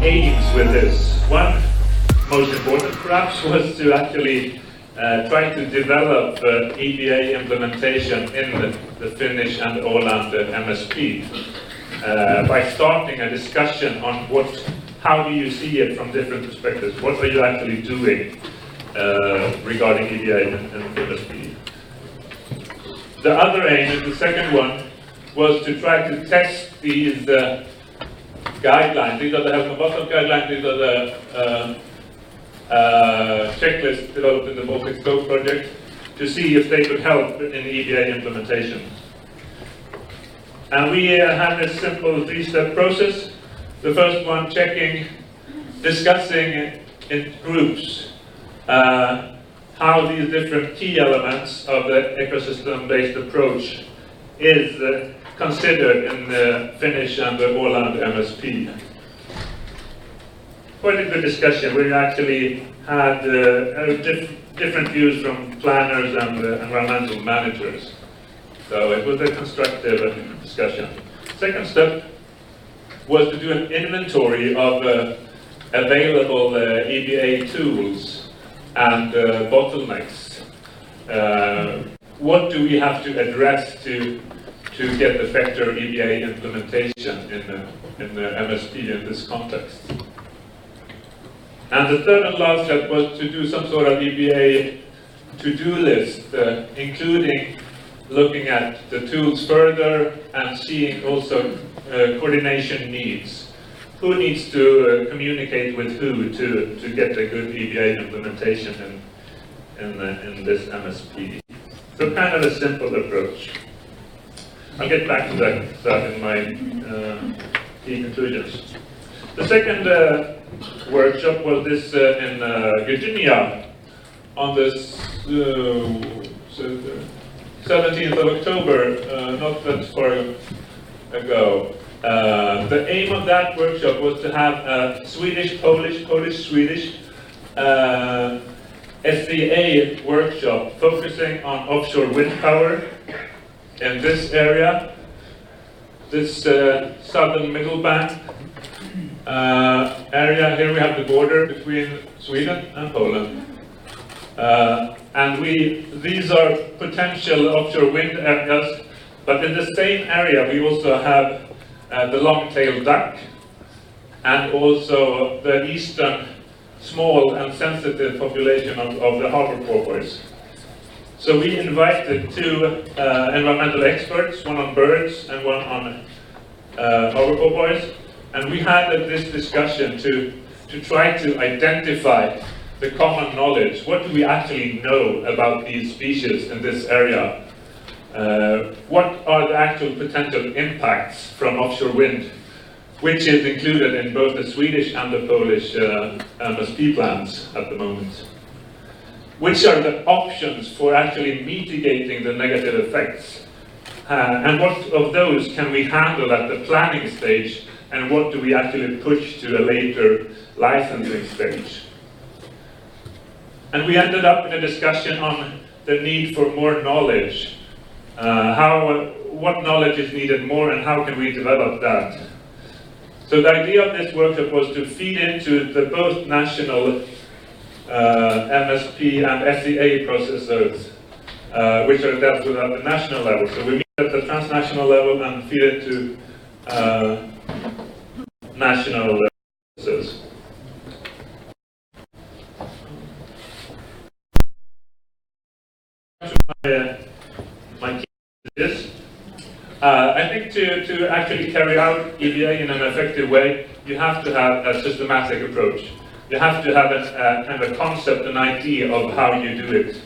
aims with this. One, most important perhaps, was to actually try to develop EBA implementation in the Finnish and Åland MSP by starting a discussion on how do you see it from different perspectives. What are you actually doing regarding EBA and MSP? The other aim, the second one, was to try to test these guidelines. These are the health and bottom guidelines. These are the checklists developed in the Baltic Scope project to see if they could help in EBA implementation. And we had a simple three-step process. The first one, discussing in groups how these different key elements of the ecosystem-based approach is considered in the Finnish and the Åland MSP. Quite a good discussion. We actually had different views from planners and environmental managers. So it was a constructive discussion. Second step was to do an inventory of available EBA tools and bottlenecks. What do we have to address to get effective EBA implementation in the MSP in this context? And the third and last step was to do some sort of EBA to-do list, including looking at the tools further and seeing also coordination needs. Who needs to communicate with who to get a good EBA implementation in this MSP? So kind of a simple approach. I'll get back to that in my key conclusions. The second workshop was this in Virginia on this 17th of October, not that far ago. The aim of that workshop was to have a Swedish, Polish-Swedish SCA workshop focusing on offshore wind power in this area, this southern middle bank area. Here we have the border between Sweden and Poland. And these are potential offshore wind areas, but in the same area we also have the long-tailed duck and also the eastern small and sensitive population of the harbor porpoise. So we invited two environmental experts, one on birds and one on harbor porpoise, and we had this discussion to try to identify the common knowledge. What do we actually know about these species in this area? What are the actual potential impacts from offshore wind, which is included in both the Swedish and the Polish MSP plans at the moment? Which are the options for actually mitigating the negative effects? And what of those can we handle at the planning stage, and what do we actually push to a later licensing stage? And we ended up in a discussion on the need for more knowledge. What knowledge is needed more and how can we develop that? So the idea of this workshop was to feed into the both national MSP and SCA processors, which are dealt with at the national level. So we meet at the transnational level and feed it to national processors. My key is I think to actually carry out EBA in an effective way, you have to have a systematic approach. You have to have a kind of a concept, an idea of how you do it.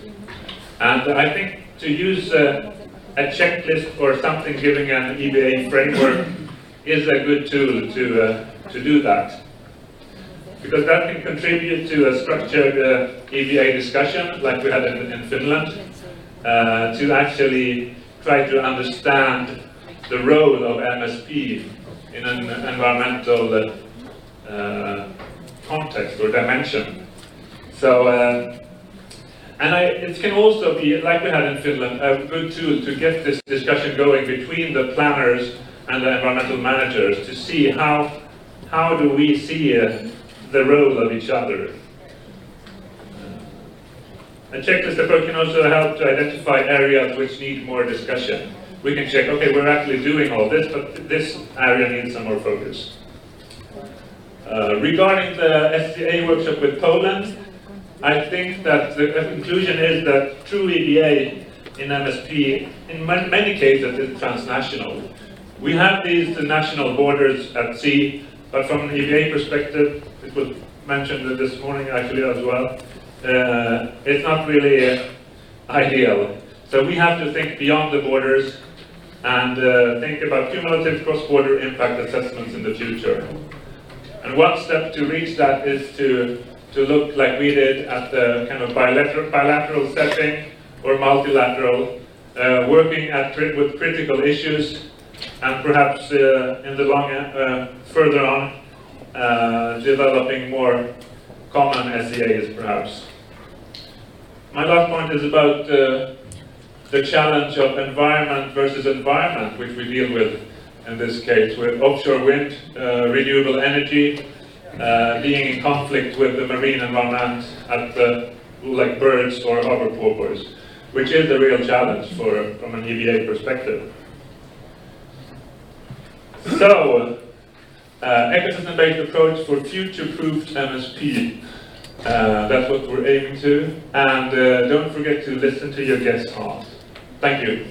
And I think to use a checklist or something giving an EBA framework is a good tool to do that. Because that can contribute to a structured EBA discussion like we had in Finland, to actually try to understand the role of MSP in an environmental context or dimension. So, it can also be, like we had in Finland, a good tool to get this discussion going between the planners and the environmental managers to see how how do we see the role of each other? A checklist approach can also help to identify areas which need more discussion. We can check, okay, we're actually doing all this, but this area needs some more focus. Regarding the SCA workshop with Poland, I think that the conclusion is that true EBA in MSP, in many cases, is transnational. We have these national borders at sea, but from an EBA perspective, it was mentioned this morning actually as well, it's not really ideal. So we have to think beyond the borders and think about cumulative cross-border impact assessments in the future. And one step to reach that is to look like we did at the kind of bilateral setting or multilateral, working with critical issues, and perhaps in the long further on, developing more common SEAs perhaps. My last point is about the challenge of environment versus environment, which we deal with in this case, with offshore wind, renewable energy, being in conflict with the marine environment like birds or harbor porpoise, which is a real challenge from an EBA perspective. So, ecosystem-based approach for future-proofed MSP. That's what we're aiming to. And don't forget to listen to your guest host. Thank you.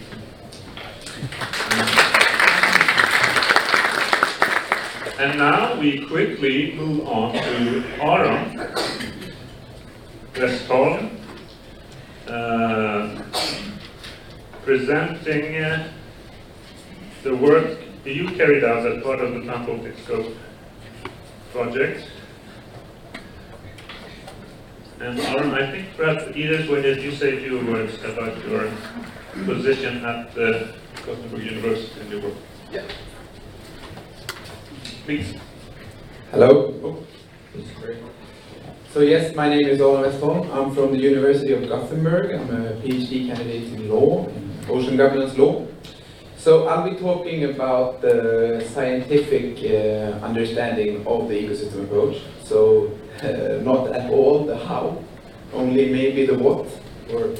And now we quickly move on to Aron Westholm, presenting the work you carried out as part of the Baltic Scope project. And Aron, I think perhaps either way did you say a few words about your position at the Gothenburg University in your work? Yeah. Please. Hello. So yes, my name is Åland Westholm. I'm from the University of Gothenburg. I'm a PhD candidate in law, in ocean governance law. So I'll be talking about the scientific understanding of the ecosystem approach. So not at all the how, only maybe the what, or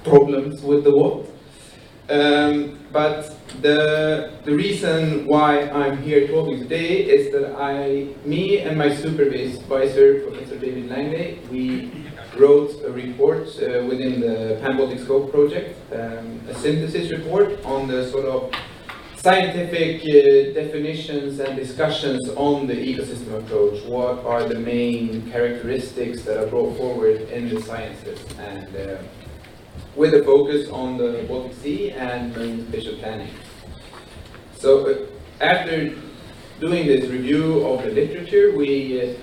problems with the what. But the reason why I'm here talking today is that me and my supervisor, Professor David Langley, we wrote a report within the Pan-Baltic Scope project, a synthesis report on the sort of scientific definitions and discussions on the ecosystem approach. What are the main characteristics that are brought forward in the sciences, and with a focus on the Baltic Sea and marine spatial planning. So after doing this review of the literature, we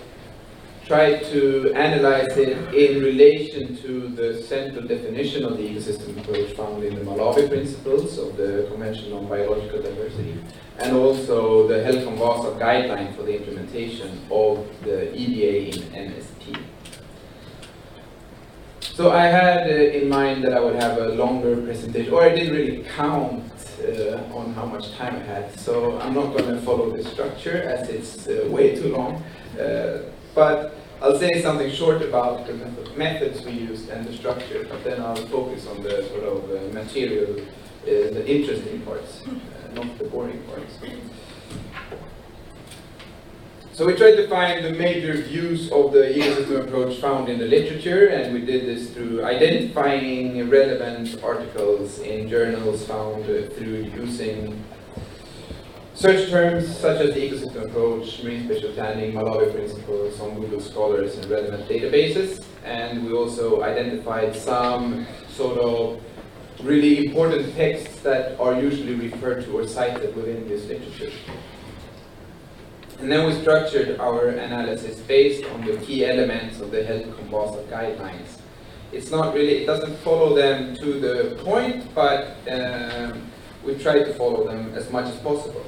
tried to analyze it in relation to the central definition of the ecosystem approach found in the Malawi principles of the Convention on Biological Diversity, and also the Helcom-VASAB guideline for the implementation of the EBA in MSP. So I had in mind that I would have a longer presentation, or I didn't really count on how much time I had, so I'm not going to follow this structure as it's way too long. But I'll say something short about the methods we used and the structure, but then I'll focus on the sort of material, the interesting parts, not the boring parts. So we tried to find the major views of the ecosystem approach found in the literature, and we did this through identifying relevant articles in journals found through using search terms such as the ecosystem approach, marine spatial planning, Malawi principles on Google Scholars and relevant databases. And we also identified some sort of really important texts that are usually referred to or cited within this literature. And then we structured our analysis based on the key elements of the Helcom-VASAB guidelines. It's not really, it doesn't follow them to the point, but we try to follow them as much as possible.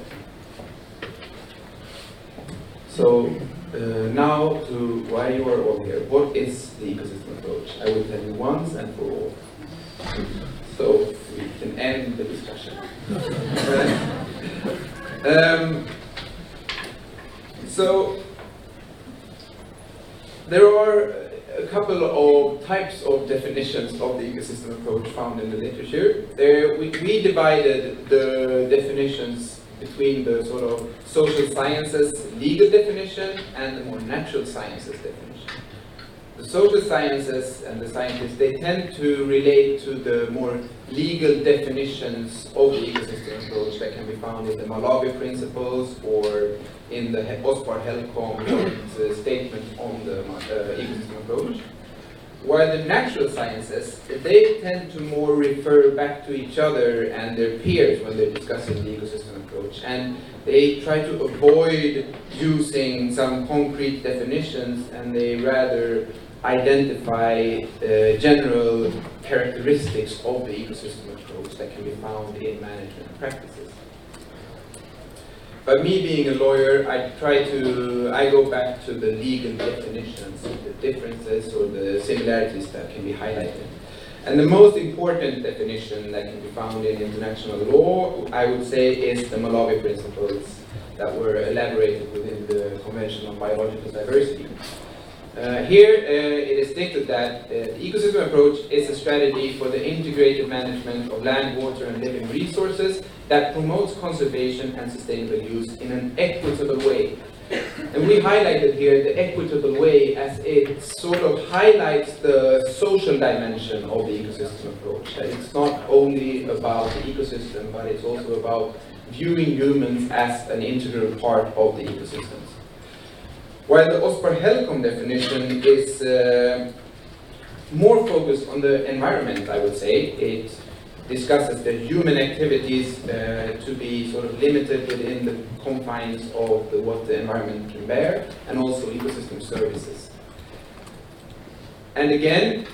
So now to why you are all here. What is the ecosystem approach? I will tell you once and for all. So we can end the discussion. So there are a couple of types of definitions of the ecosystem approach found in the literature. We divided the definitions between the sort of social sciences legal definition and the more natural sciences definition. The social sciences and the scientists, they tend to relate to the more legal definitions of the ecosystem approach that can be found in the Malawi principles or in the Ospar-Helcom statement on the ecosystem approach. While the natural sciences, they tend to more refer back to each other and their peers when they're discussing the ecosystem approach. And they try to avoid using some concrete definitions, and they rather identify general characteristics of the ecosystem approach that can be found in management practices. But me being a lawyer, I go back to the legal definitions, the differences or the similarities that can be highlighted. And the most important definition that can be found in international law, I would say, is the Malawi principles that were elaborated within the Convention on Biological Diversity. Here it is stated that the ecosystem approach is a strategy for the integrated management of land, water and living resources that promotes conservation and sustainable use in an equitable way. And we highlighted here the equitable way as it sort of highlights the social dimension of the ecosystem approach. That it's not only about the ecosystem, but it's also about viewing humans as an integral part of the ecosystems. While the Ospar-Helcom definition is more focused on the environment, I would say, it discusses the human activities to be sort of limited within the confines of what the environment can bear, and also ecosystem services. And again,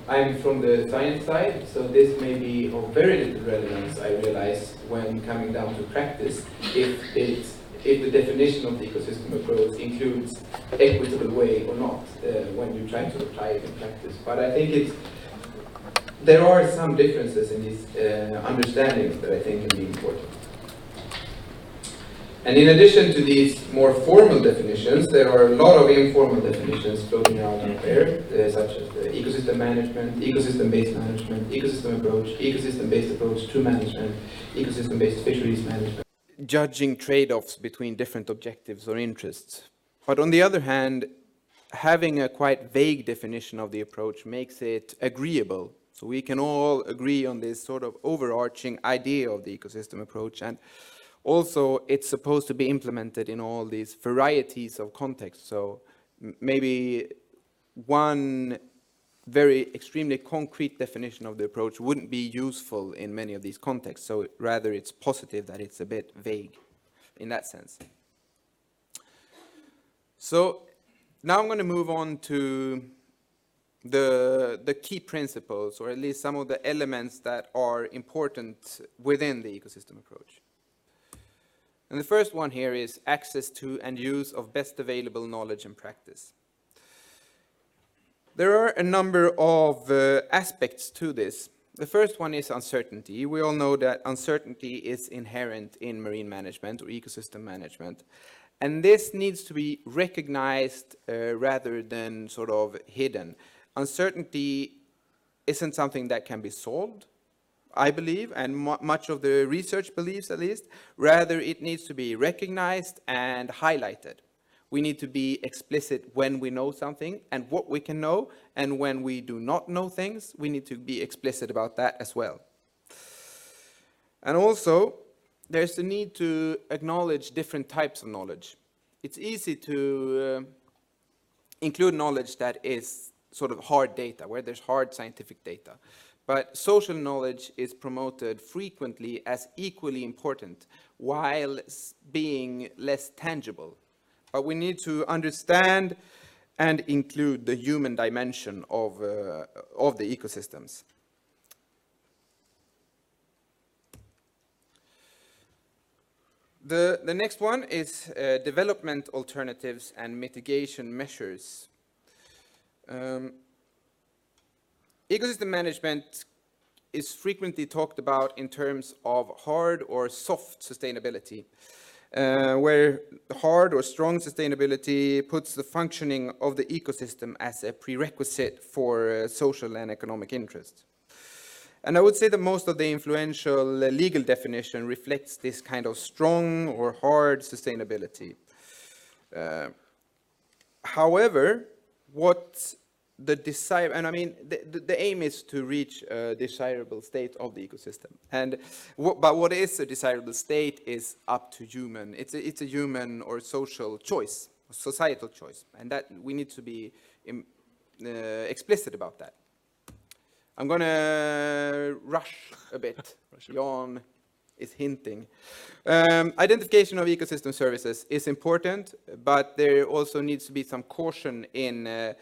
I'm from the science side, so this may be of very little relevance, I realize, when coming down to practice, if the definition of the ecosystem approach includes equitable way or not when you try to apply it in practice. But I think there are some differences in these understandings that I think can be important. And in addition to these more formal definitions, there are a lot of informal definitions floating around out there, such as the ecosystem management, ecosystem-based management, ecosystem approach, ecosystem-based approach to management, ecosystem-based fisheries management. Judging trade-offs between different objectives or interests. But on the other hand, having a quite vague definition of the approach makes it agreeable. So we can all agree on this sort of overarching idea of the ecosystem approach, and also it's supposed to be implemented in all these varieties of contexts. So maybe one very extremely concrete definition of the approach wouldn't be useful in many of these contexts. So rather it's positive that it's a bit vague in that sense. So now I'm going to move on to the key principles, or at least some of the elements that are important within the ecosystem approach. And the first one here is access to and use of best available knowledge and practice. There are a number of aspects to this. The first one is uncertainty. We all know that uncertainty is inherent in marine management or ecosystem management. And this needs to be recognized rather than sort of hidden. Uncertainty isn't something that can be solved, I believe, and much of the research believes at least. Rather, it needs to be recognized and highlighted. We need to be explicit when we know something and what we can know, and when we do not know things, we need to be explicit about that as well. And also, there's the need to acknowledge different types of knowledge. It's easy to include knowledge that is sort of hard data, where there's hard scientific data. But social knowledge is promoted frequently as equally important, while being less tangible. But we need to understand and include the human dimension of the ecosystems. The next one is development alternatives and mitigation measures. Ecosystem management is frequently talked about in terms of hard or soft sustainability. where hard or strong sustainability puts the functioning of the ecosystem as a prerequisite for social and economic interests. And I would say that most of the influential legal definition reflects this kind of strong or hard sustainability. However, what the the aim is to reach a desirable state of the ecosystem. And but what is a desirable state is up to human. It's a human or social choice, a societal choice, and that we need to be explicit about that. I'm going to rush a bit. Jan is hinting. Identification of ecosystem services is important, but there also needs to be some caution in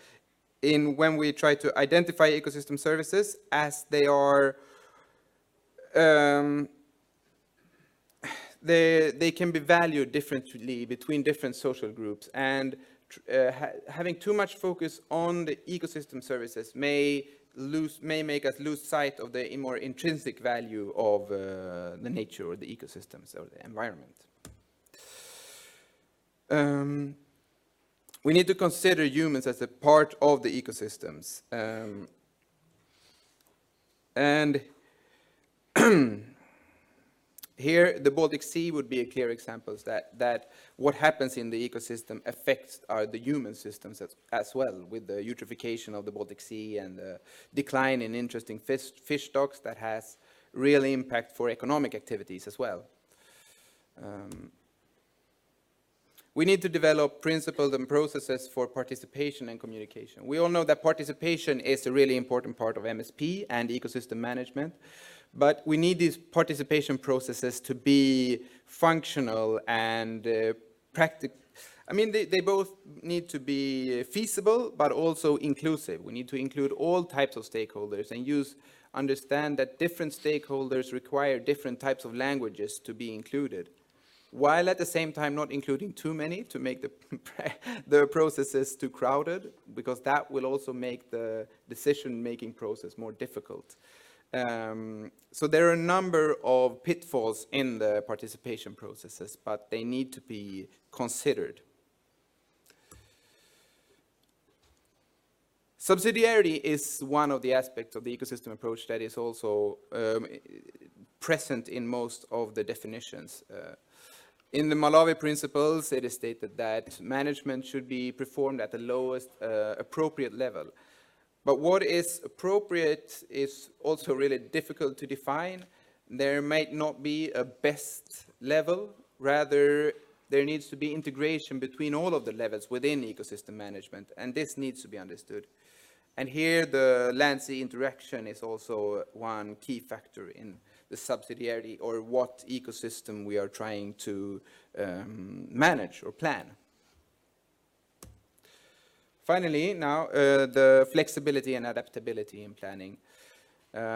when we try to identify ecosystem services, as they are they can be valued differently between different social groups, and having too much focus on the ecosystem services may make us lose sight of the more intrinsic value of the nature or the ecosystems or the environment. We need to consider humans as a part of the ecosystems. And here, the Baltic Sea would be a clear example that what happens in the ecosystem affects the human systems as well, with the eutrophication of the Baltic Sea and the decline in interesting fish stocks that has real impact for economic activities as well. We need to develop principles and processes for participation and communication. We all know that participation is a really important part of MSP and ecosystem management, but we need these participation processes to be functional and practical. I mean, they both need to be feasible, but also inclusive. We need to include all types of stakeholders and understand that different stakeholders require different types of languages to be included, while at the same time not including too many to make the processes too crowded, because that will also make the decision-making process more difficult. So there are a number of pitfalls in the participation processes, but they need to be considered. Subsidiarity is one of the aspects of the ecosystem approach that is also present in most of the definitions. In the Malawi principles, it is stated that management should be performed at the lowest appropriate level. But what is appropriate is also really difficult to define. There might not be a best level. Rather, there needs to be integration between all of the levels within ecosystem management, and this needs to be understood. And here, the land-sea interaction is also one key factor in the subsidiarity, or what ecosystem we are trying to manage or plan. Finally, now, the flexibility and adaptability in planning.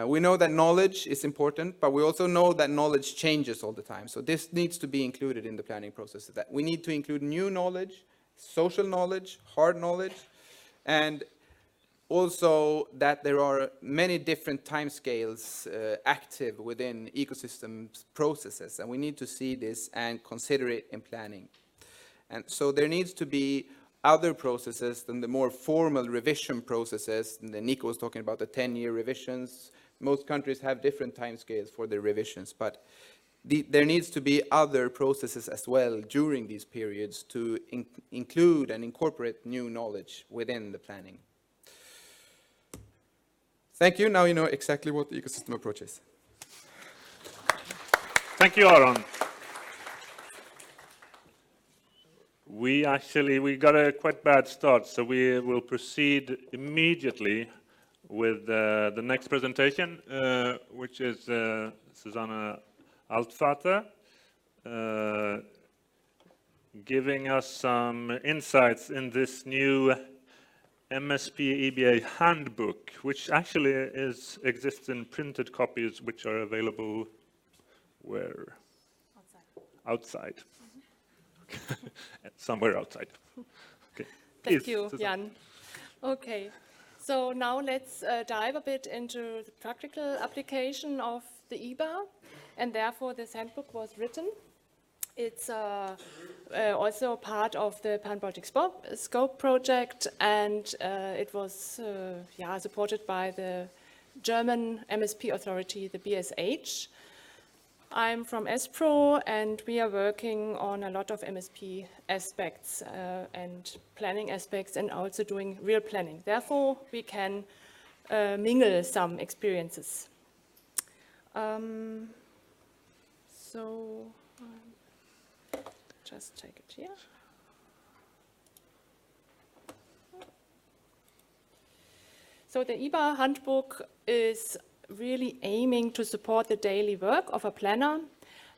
We know that knowledge is important, but we also know that knowledge changes all the time. So this needs to be included in the planning process. That we need to include new knowledge, social knowledge, hard knowledge, and also that there are many different timescales active within ecosystem processes, and we need to see this and consider it in planning. And so there needs to be other processes than the more formal revision processes. And then Nico was talking about the 10-year revisions. Most countries have different timescales for their revisions, but there needs to be other processes as well during these periods to include and incorporate new knowledge within the planning. Thank you. Now you know exactly what the ecosystem approach is. Thank you, Aron. We got a quite bad start, so we will proceed immediately with the next presentation, which is Susanna Altvater, giving us some insights in this new MSP EBA handbook, which actually exists in printed copies, which are available where? Outside. Somewhere outside. Okay. Thank you, Jan. Okay, so now let's dive a bit into the practical application of the EBA, and therefore this handbook was written. It's also part of the Pan-Baltic Scope project, and it was supported by the German MSP authority, the BSH. I'm from SPRO, and we are working on a lot of MSP aspects and planning aspects, and also doing real planning. Therefore, we can mingle some experiences. Just take it here. So the EBA handbook is really aiming to support the daily work of a planner,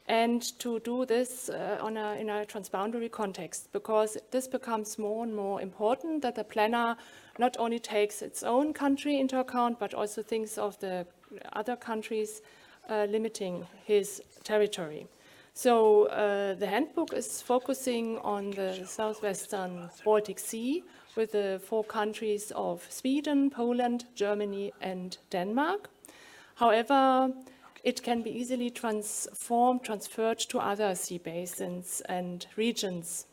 and to do this in a transboundary context, because this becomes more and more important, that the planner not only takes its own country into account, but also thinks of the other countries limiting his territory. So the handbook is focusing on the southwestern Baltic Sea, with the 4 countries of Sweden, Poland, Germany, and Denmark. However, it can be easily transferred to other sea basins and regions.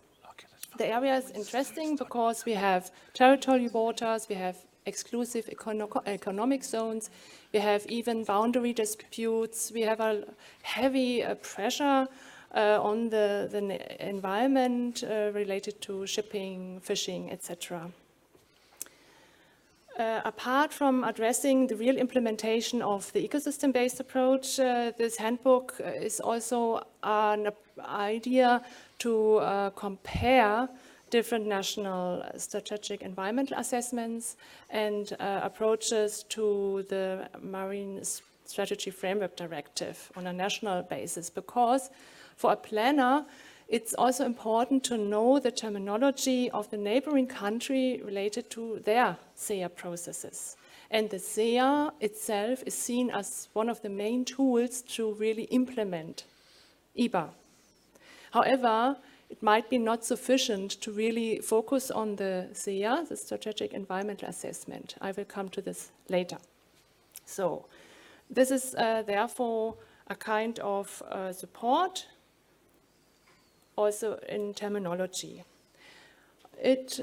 The area is interesting because we have territorial waters, we have exclusive economic zones, we have even boundary disputes, we have a heavy pressure on the environment related to shipping, fishing, etc. Apart from addressing the real implementation of the ecosystem-based approach, this handbook is also an idea to compare different national strategic environmental assessments and approaches to the Marine Strategy Framework Directive on a national basis, because for a planner, it's also important to know the terminology of the neighboring country related to their SEA processes. And the SEA itself is seen as one of the main tools to really implement EBA. However, it might be not sufficient to really focus on the SEA, the Strategic Environmental Assessment. I will come to this later. So this is therefore a kind of support also in terminology. It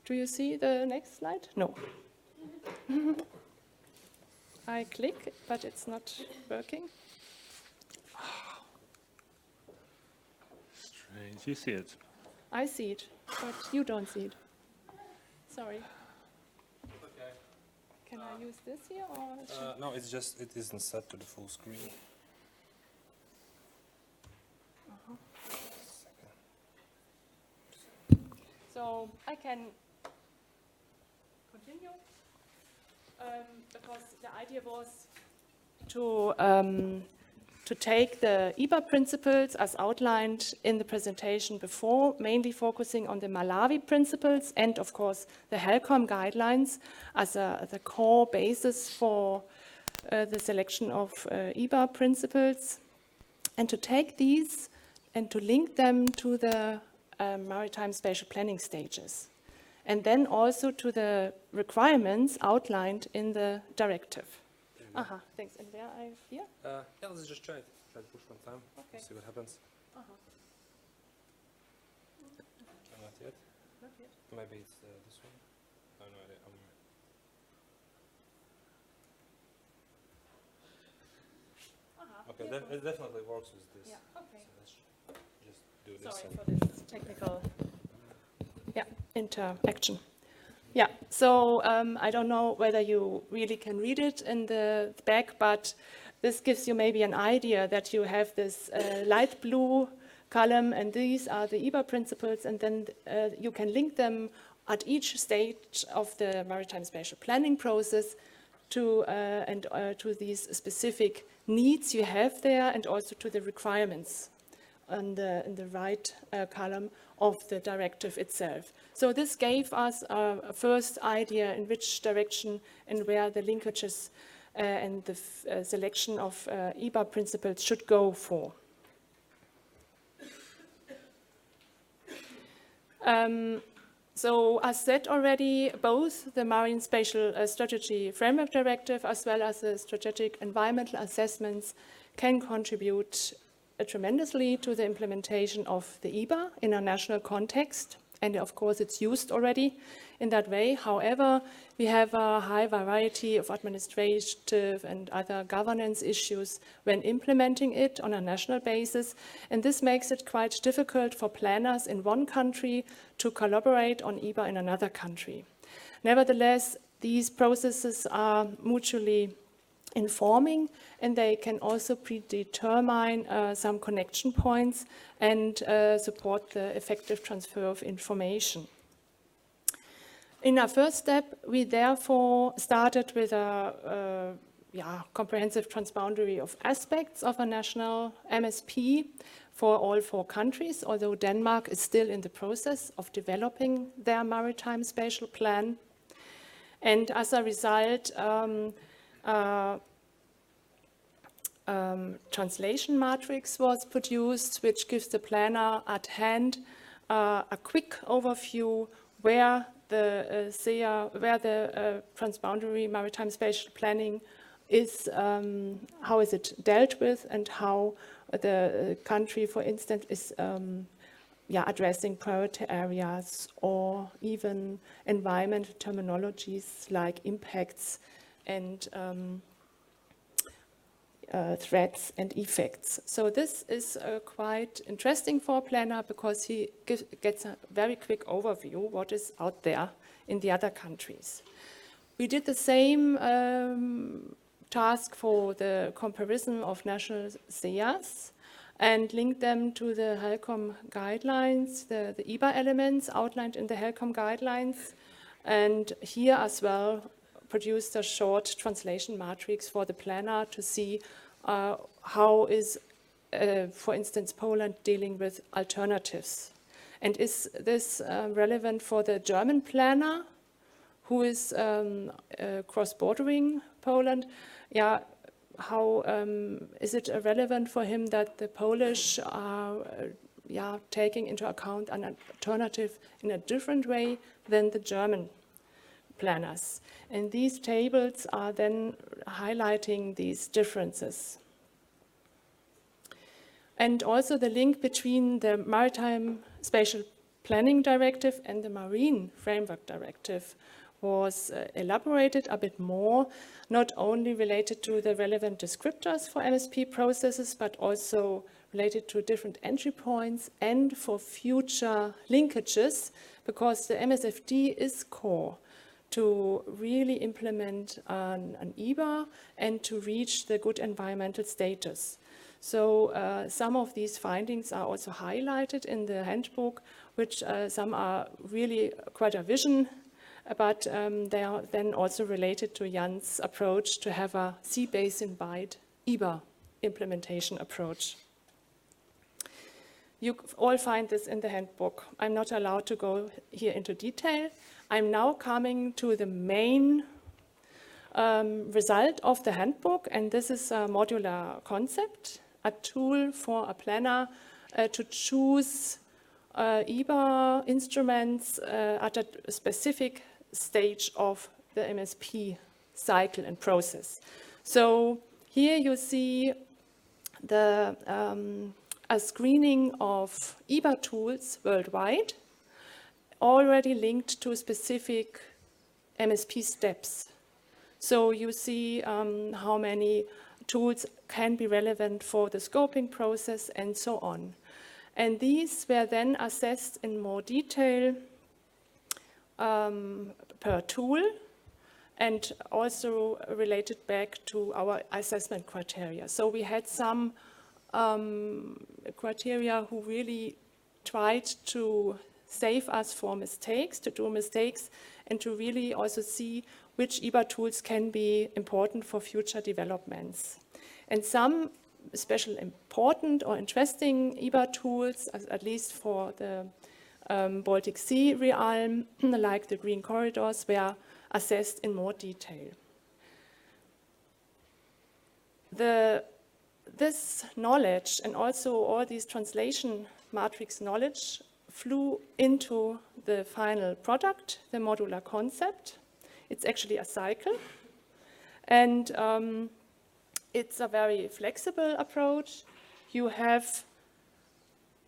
Do you see the next slide? No. I click, but it's not working. Strange. You see it? I see it, but you don't see it. Sorry. Okay. Can I use this here, or? No, it's just, it isn't set to the full screen. So I can continue, because the idea was to take the EBA principles as outlined in the presentation before, mainly focusing on the Malawi principles and, of course, the HELCOM guidelines as the core basis for the selection of EBA principles, and to take these and to link them to the maritime spatial planning stages, and then also to the requirements outlined in the directive. Aha, thanks. And where I here? Yeah, let's just try it. Try to push one time. Okay. See what happens. Not Not yet. yet. Maybe it's this one. Oh no, I'm right. Okay, it definitely works with this. Yeah. Okay. So let's just do this. Sorry for this technical interaction. Yeah, so I don't know whether you really can read it in the back, but this gives you maybe an idea that you have this light blue column, and these are the EBA principles, and then you can link them at each stage of the maritime spatial planning process to to these specific needs you have there, and also to the requirements in the right column of the directive itself. So this gave us a first idea in which direction and where the linkages and the selection of EBA principles should go for. So as said already, both the Marine Spatial Strategy Framework Directive as well as the strategic environmental assessments can contribute tremendously to the implementation of the EBA in a national context. And of course, it's used already in that way. However, we have a high variety of administrative and other governance issues when implementing it on a national basis. And this makes it quite difficult for planners in one country to collaborate on EBA in another country. Nevertheless, these processes are mutually informing, and they can also predetermine some connection points and support the effective transfer of information. In our first step, we therefore started with a comprehensive transboundary of aspects of a national MSP for all 4 countries, although Denmark is still in the process of developing their maritime spatial plan. And as a result, translation matrix was produced, which gives the planner at hand a quick overview where the transboundary maritime spatial planning is, how is it dealt with, and how the country, for instance, is addressing priority areas or even environmental terminologies like impacts and threats and effects. So this is quite interesting for a planner because he gets a very quick overview what is out there in the other countries. We did the same task for the comparison of national SEAs and linked them to the HELCOM guidelines, the EBA elements outlined in the HELCOM guidelines, and here as well produced a short translation matrix for the planner to see how is, for instance, Poland dealing with alternatives. And is this relevant for the German planner who is cross-bordering Poland? Yeah, how is it relevant for him that the Polish are taking into account an alternative in a different way than the German planners? And these tables are then highlighting these differences. And also the link between the Maritime Spatial Planning Directive and the Marine Framework Directive was elaborated a bit more, not only related to the relevant descriptors for MSP processes, but also related to different entry points and for future linkages, because the MSFD is core to really implement an EBA and to reach the good environmental status. So some of these findings are also highlighted in the handbook, which some are really quite a vision, but they are then also related to Jan's approach to have a sea basin-wide EBA implementation approach. You all find this in the handbook. I'm not allowed to go here into detail. I'm now coming to the main result of the handbook, and this is a modular concept, a tool for a planner to choose EBA instruments at a specific stage of the MSP cycle and process. So here you see the a screening of EBA tools worldwide, already linked to specific MSP steps. So you see how many tools can be relevant for the scoping process and so on. And these were then assessed in more detail per tool and also related back to our assessment criteria. So we had some criteria who really tried to save us for mistakes, to do mistakes, and to really also see which EBA tools can be important for future developments. And some special important or interesting EBA tools, at least for the Baltic Sea realm, like the green corridors, were assessed in more detail. This knowledge and also all these translation matrix knowledge flew into the final product, the modular concept. It's actually a cycle. And it's a very flexible approach. You have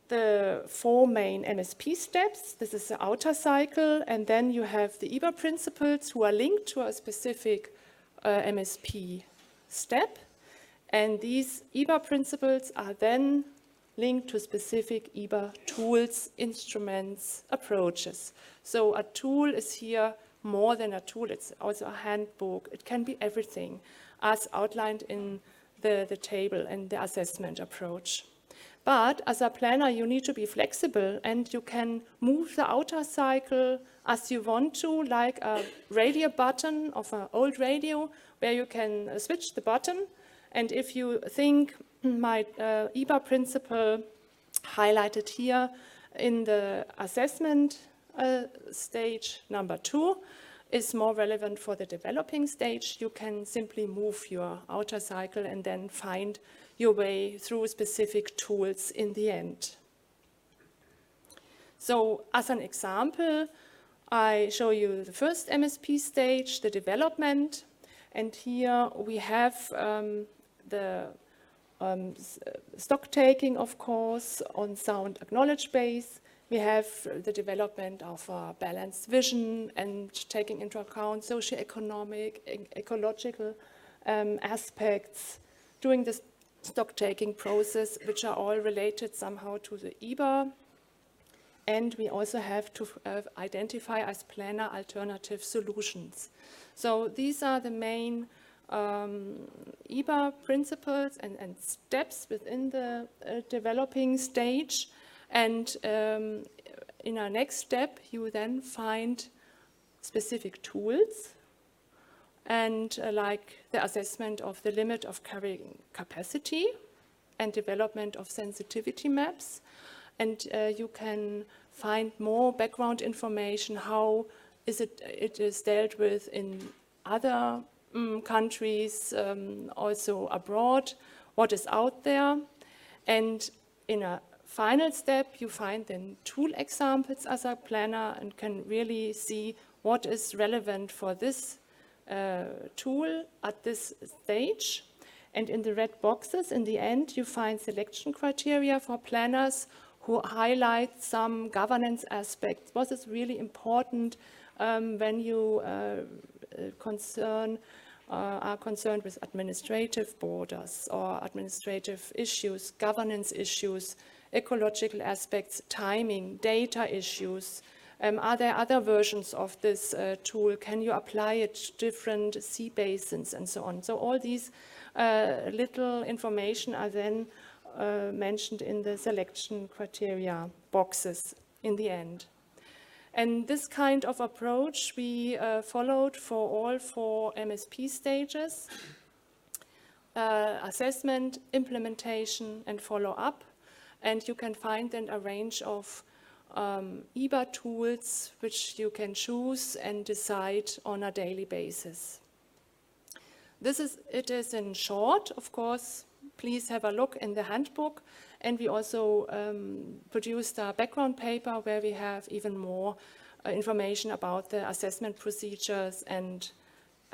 the 4 main MSP steps. This is the outer cycle, and then you have the EBA principles who are linked to a specific MSP step. And these EBA principles are then linked to specific EBA tools, instruments, approaches. So a tool is here more than a tool, it's also a handbook. It can be everything, as outlined in the table and the assessment approach. But as a planner, you need to be flexible, and you can move the outer cycle as you want to, like a radio button of an old radio, where you can switch the button. And if you think my EBA principle highlighted here in the assessment stage number 2 is more relevant for the developing stage, you can simply move your outer cycle and then find your way through specific tools in the end. So as an example, I show you the first MSP stage, the development, and here we have the stock taking, of course, on sound acknowledge base. We have the development of a balanced vision and taking into account socio-economic, ecological aspects during the stock-taking process, which are all related somehow to the EBA. And we also have to identify as planner alternative solutions. So these are the main EBA principles and steps within the developing stage. And in our next step, you then find specific tools and like the assessment of the limit of carrying capacity and development of sensitivity maps. And you can find more background information, how it is dealt with in other countries, also abroad, what is out there. And in a final step, you find then tool examples as a planner and can really see what is relevant for this tool at this stage. And in the red boxes, in the end, you find selection criteria for planners who highlight some governance aspects. What is really important when you are concerned with administrative borders or administrative issues, governance issues, ecological aspects, timing, data issues. Are there other versions of this tool? Can you apply it to different sea basins and so on? So all these little information are then mentioned in the selection criteria boxes in the end. And this kind of approach we followed for all 4 MSP stages: assessment, implementation, and follow-up. And you can find then a range of EBA tools which you can choose and decide on a daily basis. It is in short, of course. Please have a look in the handbook. And we also produced a background paper where we have even more information about the assessment procedures and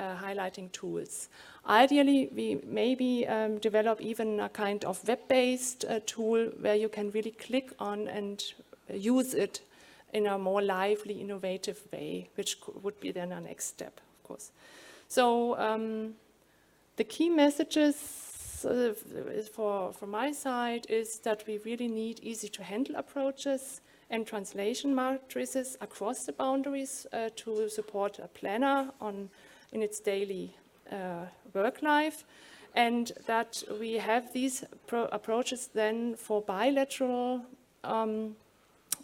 highlighting tools. Ideally, we maybe develop even a kind of web-based tool where you can really click on and use it in a more lively, innovative way, which would be then our next step, of course. So the key messages from my side is that we really need easy-to-handle approaches and translation matrices across the boundaries to support a planner in its daily work life, and that we have these approaches then for bilateral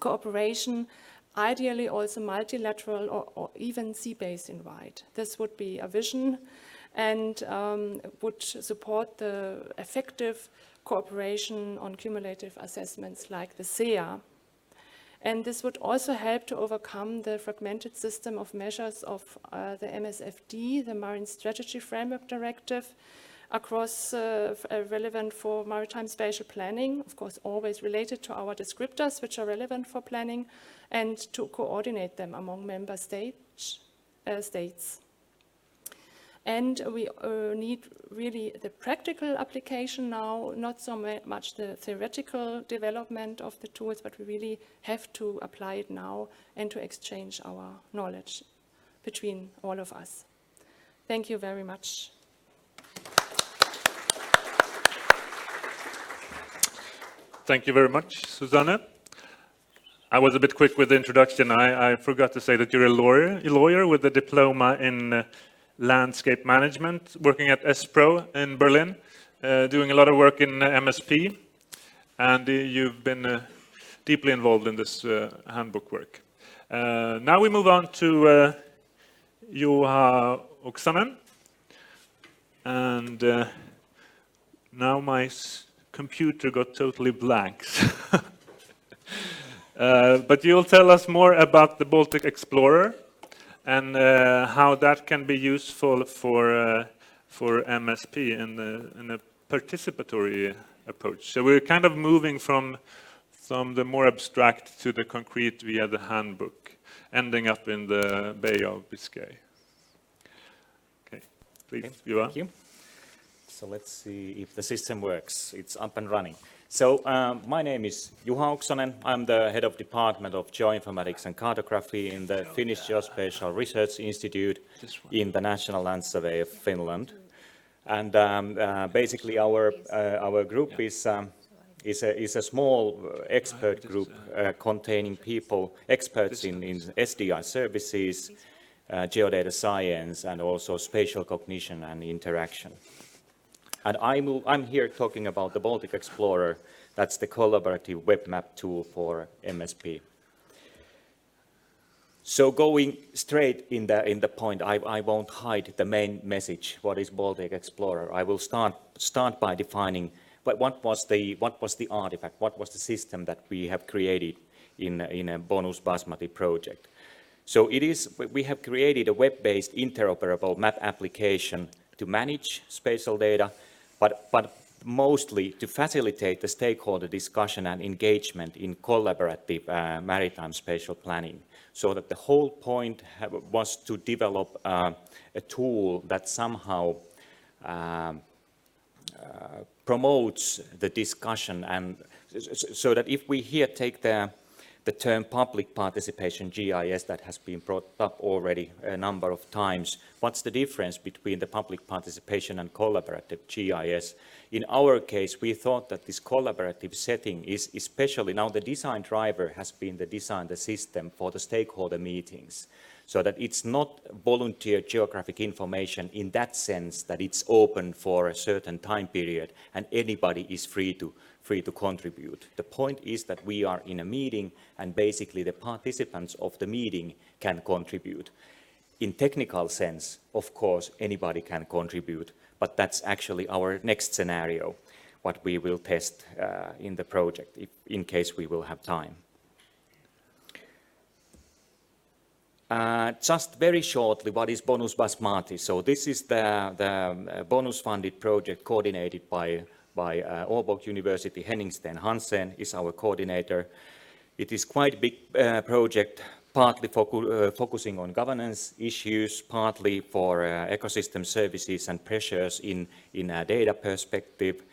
cooperation, ideally also multilateral or even sea-based invite. This would be a vision and would support the effective cooperation on cumulative assessments like the SEA. And this would also help to overcome the fragmented system of measures of the MSFD, the Marine Strategy Framework Directive, across relevant for maritime spatial planning, of course always related to our descriptors which are relevant for planning, and to coordinate them among member states. And we need really the practical application now, not so much the theoretical development of the tools, but we really have to apply it now and to exchange our knowledge between all of us. Thank you very much. Thank you very much, Susanne. I was a bit quick with the introduction. I forgot to say that you're a lawyer with a diploma in landscape management, working at SPRO in Berlin, doing a lot of work in MSP, and you've been deeply involved in this handbook work. Now we move on to Juha Oksanen, and now my computer got totally blank. But you'll tell us more about the Baltic Explorer and how that can be useful for MSP in a participatory approach. So we're kind of moving from the more abstract to the concrete via the handbook, ending up in the Bay of Biscay. Okay, please, Juha. Thank you. So let's see if the system works. It's up and running. So my name is Juha Oksanen. I'm the head of Department of Geoinformatics and Cartography in the Finnish Geospatial Research Institute in the National Land Survey of Finland. And basically our group is a small expert group containing people, experts in SDI services, geodata science, and also spatial cognition and interaction. And I'm here talking about the Baltic Explorer. That's the collaborative web map tool for MSP. So going straight in the point, I won't hide the main message. What is Baltic Explorer? I will start by defining what was the artifact, what was the system that we have created in a Bonus Basmati project. So we have created a web-based interoperable map application to manage spatial data, but mostly to facilitate the stakeholder discussion and engagement in collaborative maritime spatial planning. So that the whole point was to develop a tool that somehow promotes the discussion, and so that if we here take the term public participation GIS that has been brought up already a number of times. What's the difference between the public participation and collaborative GIS? In our case, we thought that this collaborative setting is especially now the design driver has been the system for the stakeholder meetings, so that it's not volunteer geographic information in that sense that it's open for a certain time period and anybody is free to contribute. The point is that we are in a meeting and basically the participants of the meeting can contribute. In technical sense, of course, anybody can contribute, but that's actually our next scenario, what we will test in the project, in case we will have time. Just very shortly, what is Bonus Basmati? So this is the bonus-funded project coordinated by Åland University. Henningsten Hansen is our coordinator. It is quite a big project, partly focusing on governance issues, partly for ecosystem services and pressures in a data perspective,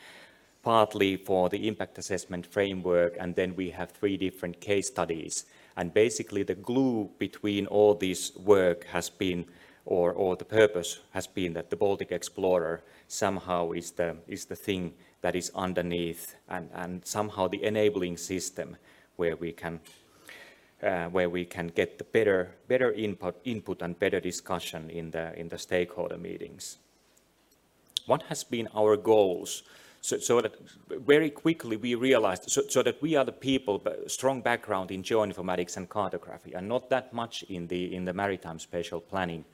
partly for the impact assessment framework, and then we have 3 different case studies. And basically the glue between all this work has been, or the purpose has been, that the Baltic Explorer somehow is the thing that is underneath, and somehow the enabling system where we can get the better input and better discussion in the stakeholder meetings. What has been our goals? So that very quickly we realized, so that we are the people, strong background in geoinformatics and cartography, and not that much in the maritime spatial planning.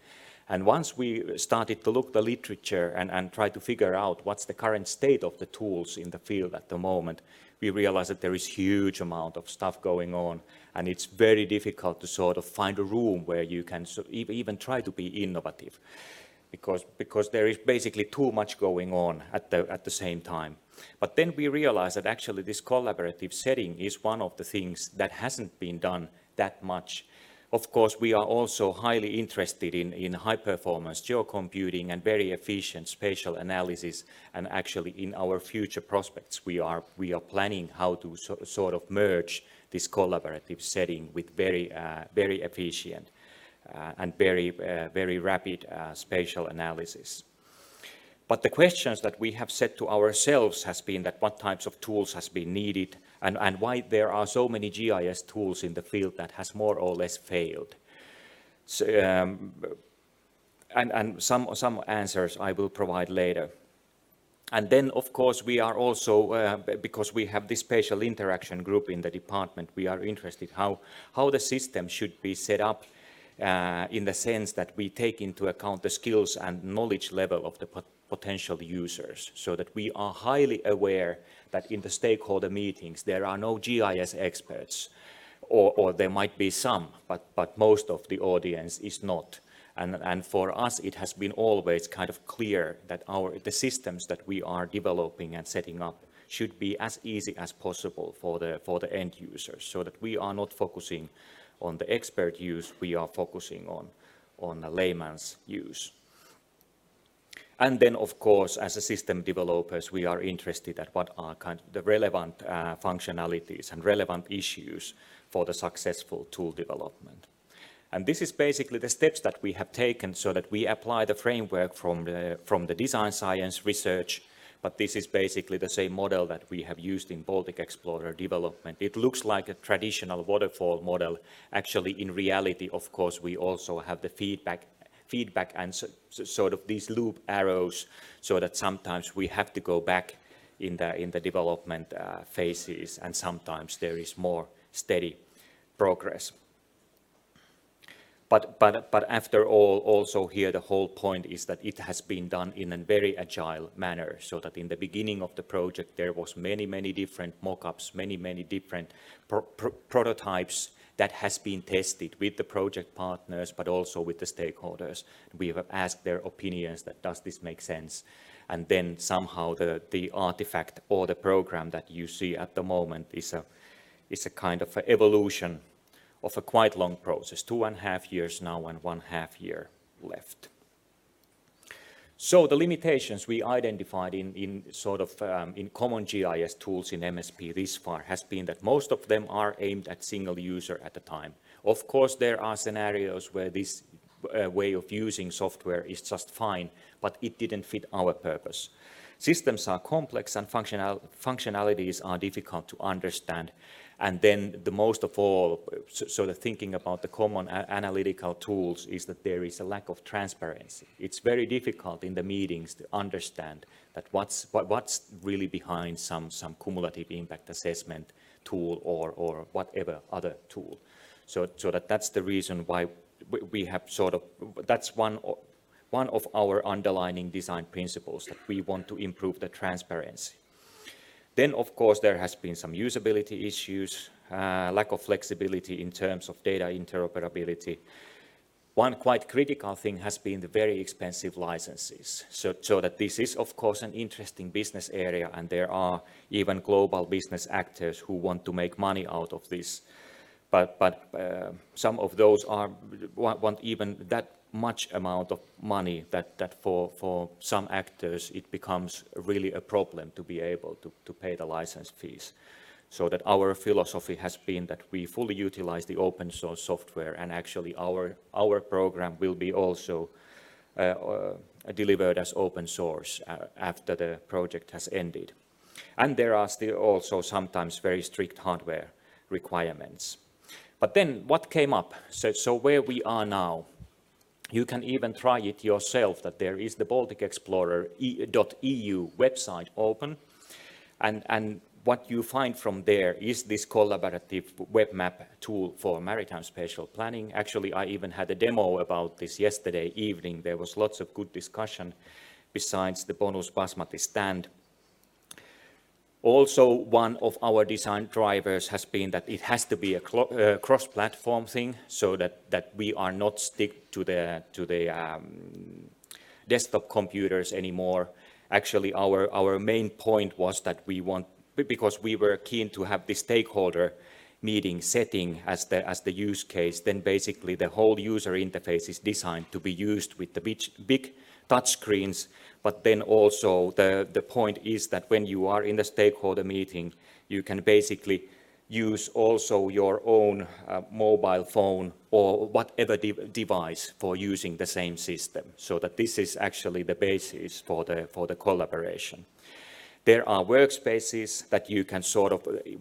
And once we started to look the literature and try to figure out what's the current state of the tools in the field at the moment, we realized that there is huge amount of stuff going on, and it's very difficult to sort of find a room where you can even try to be innovative. because there is basically too much going on at the same time. But then we realized that actually this collaborative setting is one of the things that hasn't been done that much. Of course, we are also highly interested in high-performance geocomputing and very efficient spatial analysis, and actually in our future prospects we are planning how to sort of merge this collaborative setting with very efficient and very rapid spatial analysis. But the questions that we have set to ourselves has been that what types of tools has been needed, and why there are so many GIS tools in the field that has more or less failed. So, and some answers I will provide later. And then, of course, we are also, because we have this spatial interaction group in the department, we are interested how the system should be set up in the sense that we take into account the skills and knowledge level of the potential users, so that we are highly aware that in the stakeholder meetings there are no GIS experts, or there might be some, but most of the audience is not. And for us it has been always kind of clear that the systems that we are developing and setting up should be as easy as possible for the end users, so that we are not focusing on the expert use, we are focusing on the layman's use. And then, of course, as a system developers, we are interested at what are kind of the relevant functionalities and relevant issues for the successful tool development. And this is basically the steps that we have taken so that we apply the framework from the design science research, but this is basically the same model that we have used in Baltic Explorer development. It looks like a traditional waterfall model. Actually, in reality, of course, we also have the feedback and sort of these loop arrows, so that sometimes we have to go back in the development phases, and sometimes there is more steady progress. But after all, also here the whole point is that it has been done in a very agile manner, so that in the beginning of the project there was many different mock-ups, many different prototypes that has been tested with the project partners, but also with the stakeholders. We have asked their opinions that does this make sense? And then somehow the artifact or the program that you see at the moment is a kind of an evolution of a quite long process, 2.5 years now and 1.5 year left. So the limitations we identified in common GIS tools in MSP this far has been that most of them are aimed at single user at a time. Of course, there are scenarios where this way of using software is just fine, but it didn't fit our purpose. Systems are complex and functionalities are difficult to understand. And then the most of all, so the thinking about the common analytical tools is that there is a lack of transparency. It's very difficult in the meetings to understand that what's really behind some cumulative impact assessment tool or whatever other tool. So that's the reason why we have that's one of our underlying design principles, that we want to improve the transparency. Then, of course, there has been some usability issues, lack of flexibility in terms of data interoperability. One quite critical thing has been the very expensive licenses. So that this is, of course, an interesting business area, and there are even global business actors who want to make money out of this. But some of those want even that much amount of money that for some actors it becomes really a problem to be able to pay the license fees. So that our philosophy has been that we fully utilize the open source software, and actually our program will be also delivered as open source after the project has ended. And there are still also sometimes very strict hardware requirements. But then what came up? So where we are now, you can even try it yourself, that there is the Baltic Explorer.eu website open, and what you find from there is this collaborative web map tool for maritime spatial planning. Actually, I even had a demo about this yesterday evening. There was lots of good discussion besides the bonus basmati stand. Also, one of our design drivers has been that it has to be a cross-platform thing, so that we are not stick to the desktop computers anymore. Actually, our main point was that because we were keen to have the stakeholder meeting setting as the use case, then basically the whole user interface is designed to be used with the big touch screens. But then also the point is that when you are in the stakeholder meeting, you can basically use also your own mobile phone or whatever device for using the same system. So that this is actually the basis for the collaboration. There are workspaces that you can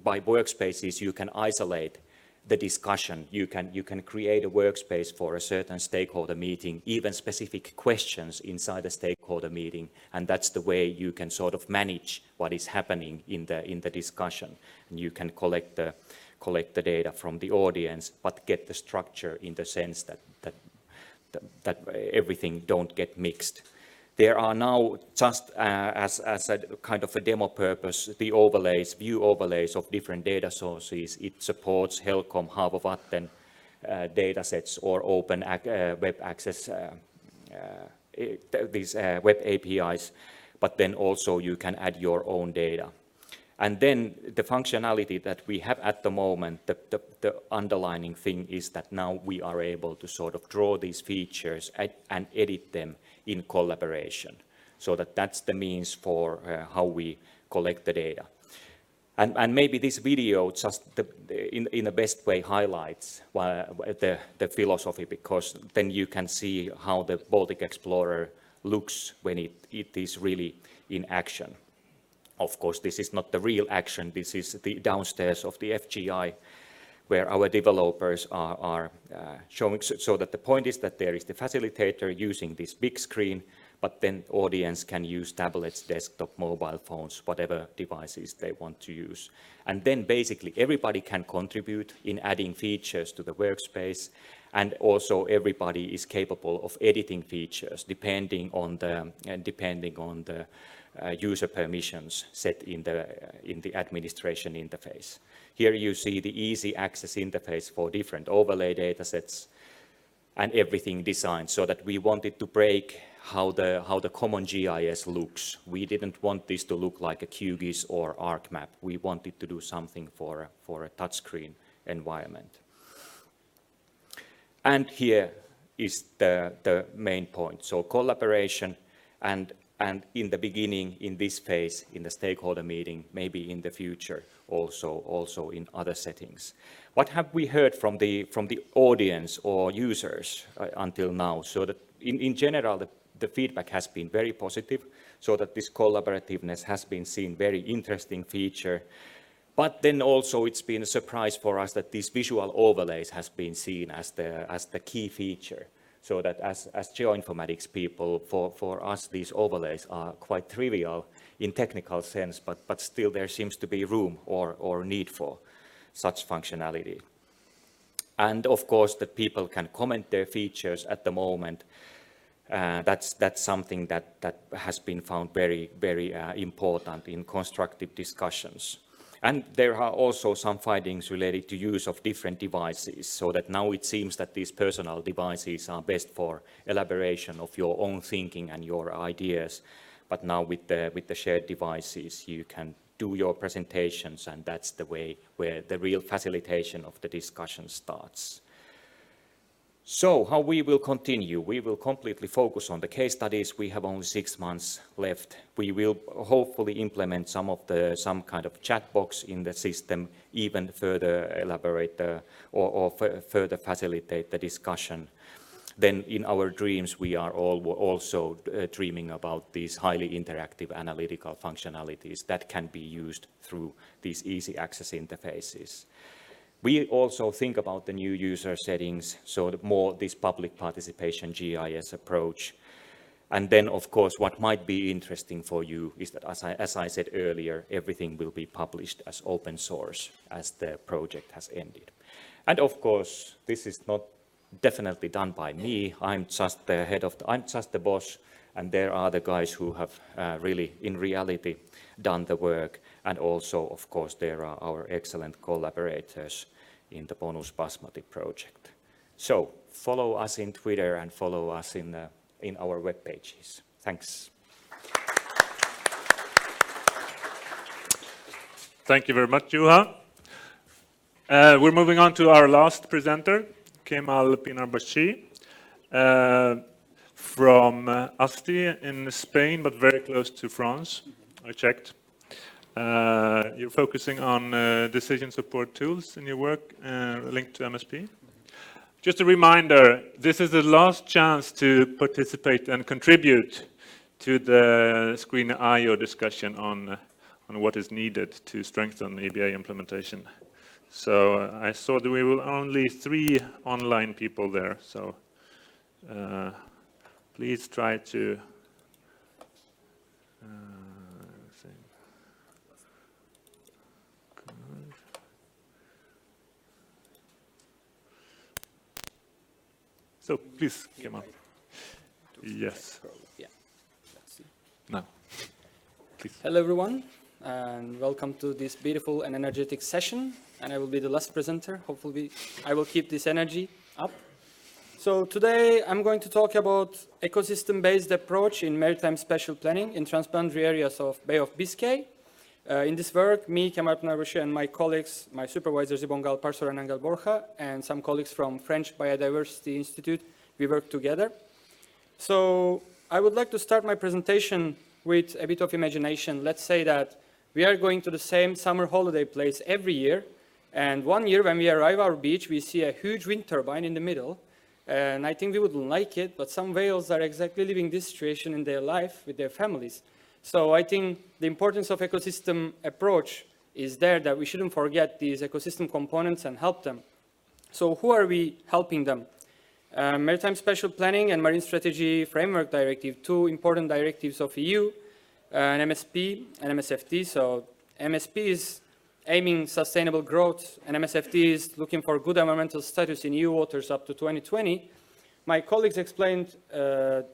by workspaces you can isolate the discussion. You can create a workspace for a certain stakeholder meeting, even specific questions inside the stakeholder meeting, and that's the way you can manage what is happening in the discussion. And you can collect the data from the audience, but get the structure in the sense that everything don't get mixed. There are now, just as a kind of a demo purpose, the view overlays of different data sources. It supports HELCOM, Haavovatten data sets or open web access, these web APIs, but then also you can add your own data. And then the functionality that we have at the moment, the underlining thing is that now we are able to draw these features and edit them in collaboration. So that's the means for how we collect the data. And maybe this video just in the best way highlights the philosophy, because then you can see how the Baltic Explorer looks when it is really in action. Of course, this is not the real action. This is the downstairs of the FGI, where our developers are showing. So that the point is that there is the facilitator using this big screen, but then audience can use tablets, desktop, mobile phones, whatever devices they want to use. And then basically everybody can contribute in adding features to the workspace, and also everybody is capable of editing features depending on the user permissions set in the administration interface. Here you see the easy access interface for different overlay datasets and everything designed so that we wanted to break how the common GIS looks. We didn't want this to look like a QGIS or ArcMap. We wanted to do something for a touchscreen environment. And here is the main point. So collaboration and in the beginning, in this phase, in the stakeholder meeting, maybe in the future, also in other settings. What have we heard from the audience or users until now? So that in general, the feedback has been very positive, so that this collaborativeness has been seen very interesting feature. But then also it's been a surprise for us that these visual overlays has been seen as the key feature. So that as geoinformatics people, for us these overlays are quite trivial in technical sense, but still there seems to be room or need for such functionality. And of course that people can comment their features at the moment. That's something that has been found very, very important in constructive discussions. And there are also some findings related to use of different devices, so that now it seems that these personal devices are best for elaboration of your own thinking and your ideas. But now with the shared devices, you can do your presentations, and that's the way where the real facilitation of the discussion starts. So how we will continue? We will completely focus on the case studies. We have only 6 months left. We will hopefully implement some kind of chat box in the system, even further elaborate or further facilitate the discussion. Then in our dreams, we are also dreaming about these highly interactive analytical functionalities that can be used through these easy access interfaces. We also think about the new user settings, so more this public participation GIS approach. And then, of course, what might be interesting for you is that, as I said earlier, everything will be published as open source as the project has ended. And of course, this is not definitely done by me. I'm just the boss, and there are the guys who have really, in reality, done the work. And also, of course, there are our excellent collaborators in the Bonus Basmati project. So follow us in Twitter and follow us in in our web pages. Thanks. Thank you very much, Juha. We're moving on to our last presenter, Kemal Pinarbashi, from Asti in Spain, but very close to France. I checked. You're focusing on decision support tools in your work linked to MSP. Just a reminder, this is the last chance to participate and contribute to the Screen IO discussion on what is needed to strengthen EBA implementation. So I saw that we were only 3 online people there, so please try to so please come on. Yes. Yeah. Let's see. No. Please. Hello, everyone, and welcome to this beautiful and energetic session. And I will be the last presenter. Hopefully, I will keep this energy up. So today, I'm going to talk about ecosystem-based approach in maritime spatial planning in transboundary areas of Bay of Biscay. In this work, me, Kemal Pinarbashi, and my colleagues, my supervisors, Ibongal Parsor and Angel Borja, and some colleagues from French Biodiversity Institute, we work together. So I would like to start my presentation with a bit of imagination. Let's say that we are going to the same summer holiday place every year, and one year when we arrive at our beach, we see a huge wind turbine in the middle, and I think we wouldn't like it, but some whales are exactly living this situation in their life with their families. So I think the importance of ecosystem approach is there, that we shouldn't forget these ecosystem components and help them. So who are we helping them? Maritime Spatial Planning and Marine Strategy Framework Directive, 2 important directives of EU, an MSP and MSFD. So MSP is aiming sustainable growth, and MSFD is looking for good environmental status in EU waters up to 2020. My colleagues explained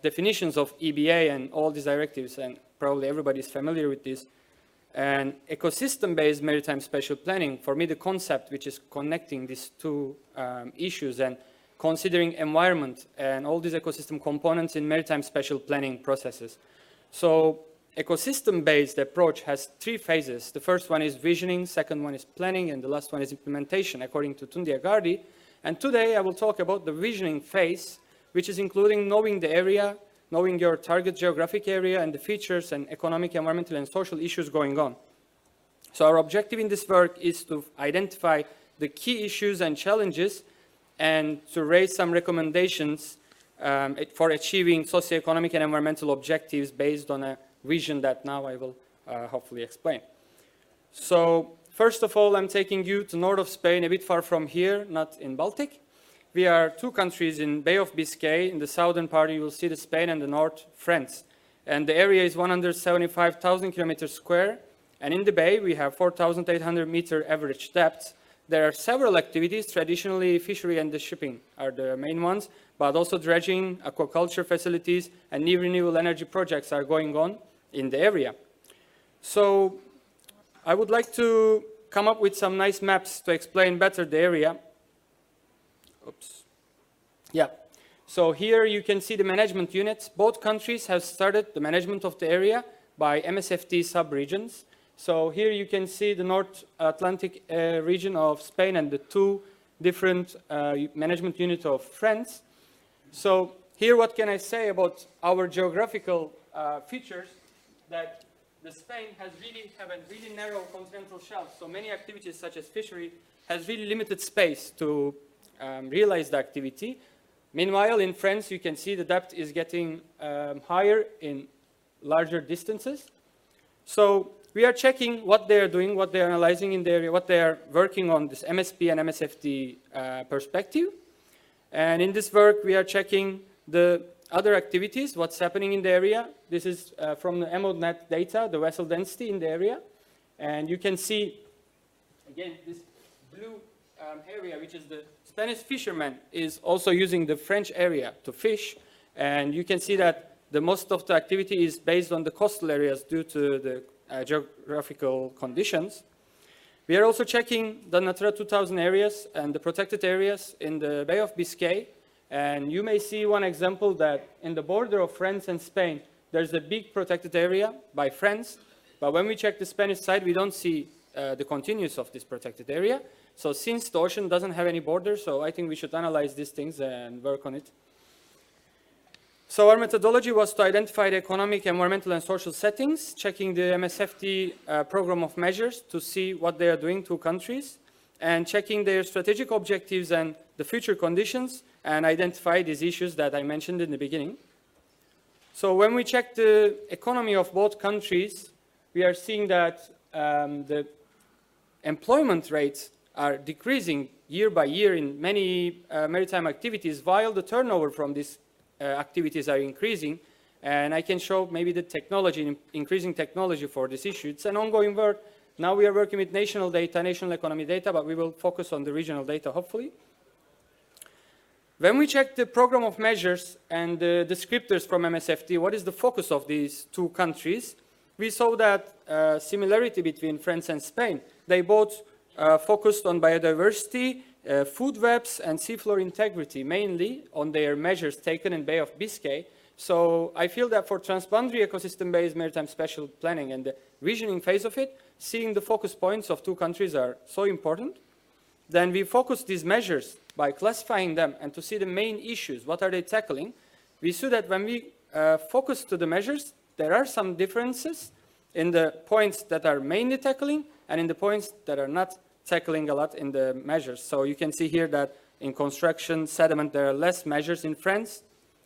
definitions of EBA and all these directives, and probably everybody is familiar with this. And ecosystem-based maritime spatial planning, for me, the concept which is connecting these 2 issues and considering environment and all these ecosystem components in maritime spatial planning processes. So ecosystem-based approach has 3 phases. The first one is visioning, second one is planning, and the last one is implementation, according to Tunde Agardi. And today I will talk about the visioning phase, which is including knowing the area, knowing your target geographic area and the features and economic, environmental, and social issues going on. So our objective in this work is to identify the key issues and challenges and to raise some recommendations for achieving socioeconomic and environmental objectives based on a vision that now I will hopefully explain. So first of all, I'm taking you to north of Spain, a bit far from here, not in Baltic. We are 2 countries in Bay of Biscay. In the southern part, you will see the Spain, and the north, France. And the area is 175,000 kilometers square. And in the bay, we have 4,800 meter average depth. There are several activities. Traditionally, fishery and the shipping are the main ones, but also dredging, aquaculture facilities, and new renewable energy projects are going on in the area. So I would like to come up with some nice maps to explain better the area. Oops. Yeah. So here you can see the management units. Both countries have started the management of the area by MSFD sub-regions. So here you can see the North Atlantic region of Spain and the 2 different management units of France. So here what can I say about our geographical features, that the Spain have a really narrow continental shelf. So many activities such as fishery has really limited space to realize the activity. Meanwhile, in France, you can see the depth is getting higher in larger distances. So we are checking what they are doing, what they are analyzing in the area, what they are working on, this MSP and MSFD perspective. And in this work, we are checking the other activities, what's happening in the area. This is from the MODNet data, the vessel density in the area. And you can see, again, this blue area, which is the Spanish fishermen, is also using the French area to fish. And you can see that the most of the activity is based on the coastal areas due to the geographical conditions. We are also checking the Natura 2000 areas and the protected areas in the Bay of Biscay. And you may see one example that in the border of France and Spain, there's a big protected area by France. But when we check the Spanish side, we don't see the continuous of this protected area. So since the ocean doesn't have any border, so I think we should analyze these things and work on it. So our methodology was to identify the economic, environmental, and social settings, checking the MSFD program of measures to see what they are doing to countries, and checking their strategic objectives and the future conditions, and identify these issues that I mentioned in the beginning. So when we check the economy of both countries, we are seeing that the employment rates are decreasing year by year in many maritime activities, while the turnover from these activities are increasing. And I can show maybe the technology, increasing technology for this issue. It's an ongoing work. Now we are working with national data, national economy data, but we will focus on the regional data, hopefully. When we check the program of measures and the descriptors from MSFD, what is the focus of these two countries? We saw that similarity between France and Spain. They both focused on biodiversity, food webs, and seafloor integrity, mainly on their measures taken in Bay of Biscay. So I feel that for transboundary ecosystem-based maritime spatial planning and the visioning phase of it, seeing the focus points of two countries are so important. Then we focus these measures by classifying them and to see the main issues, what are they tackling. We see that when we focus to the measures, there are some differences in the points that are mainly tackling and in the points that are not tackling a lot in the measures. So you can see here that in construction, sediment, there are less measures in France.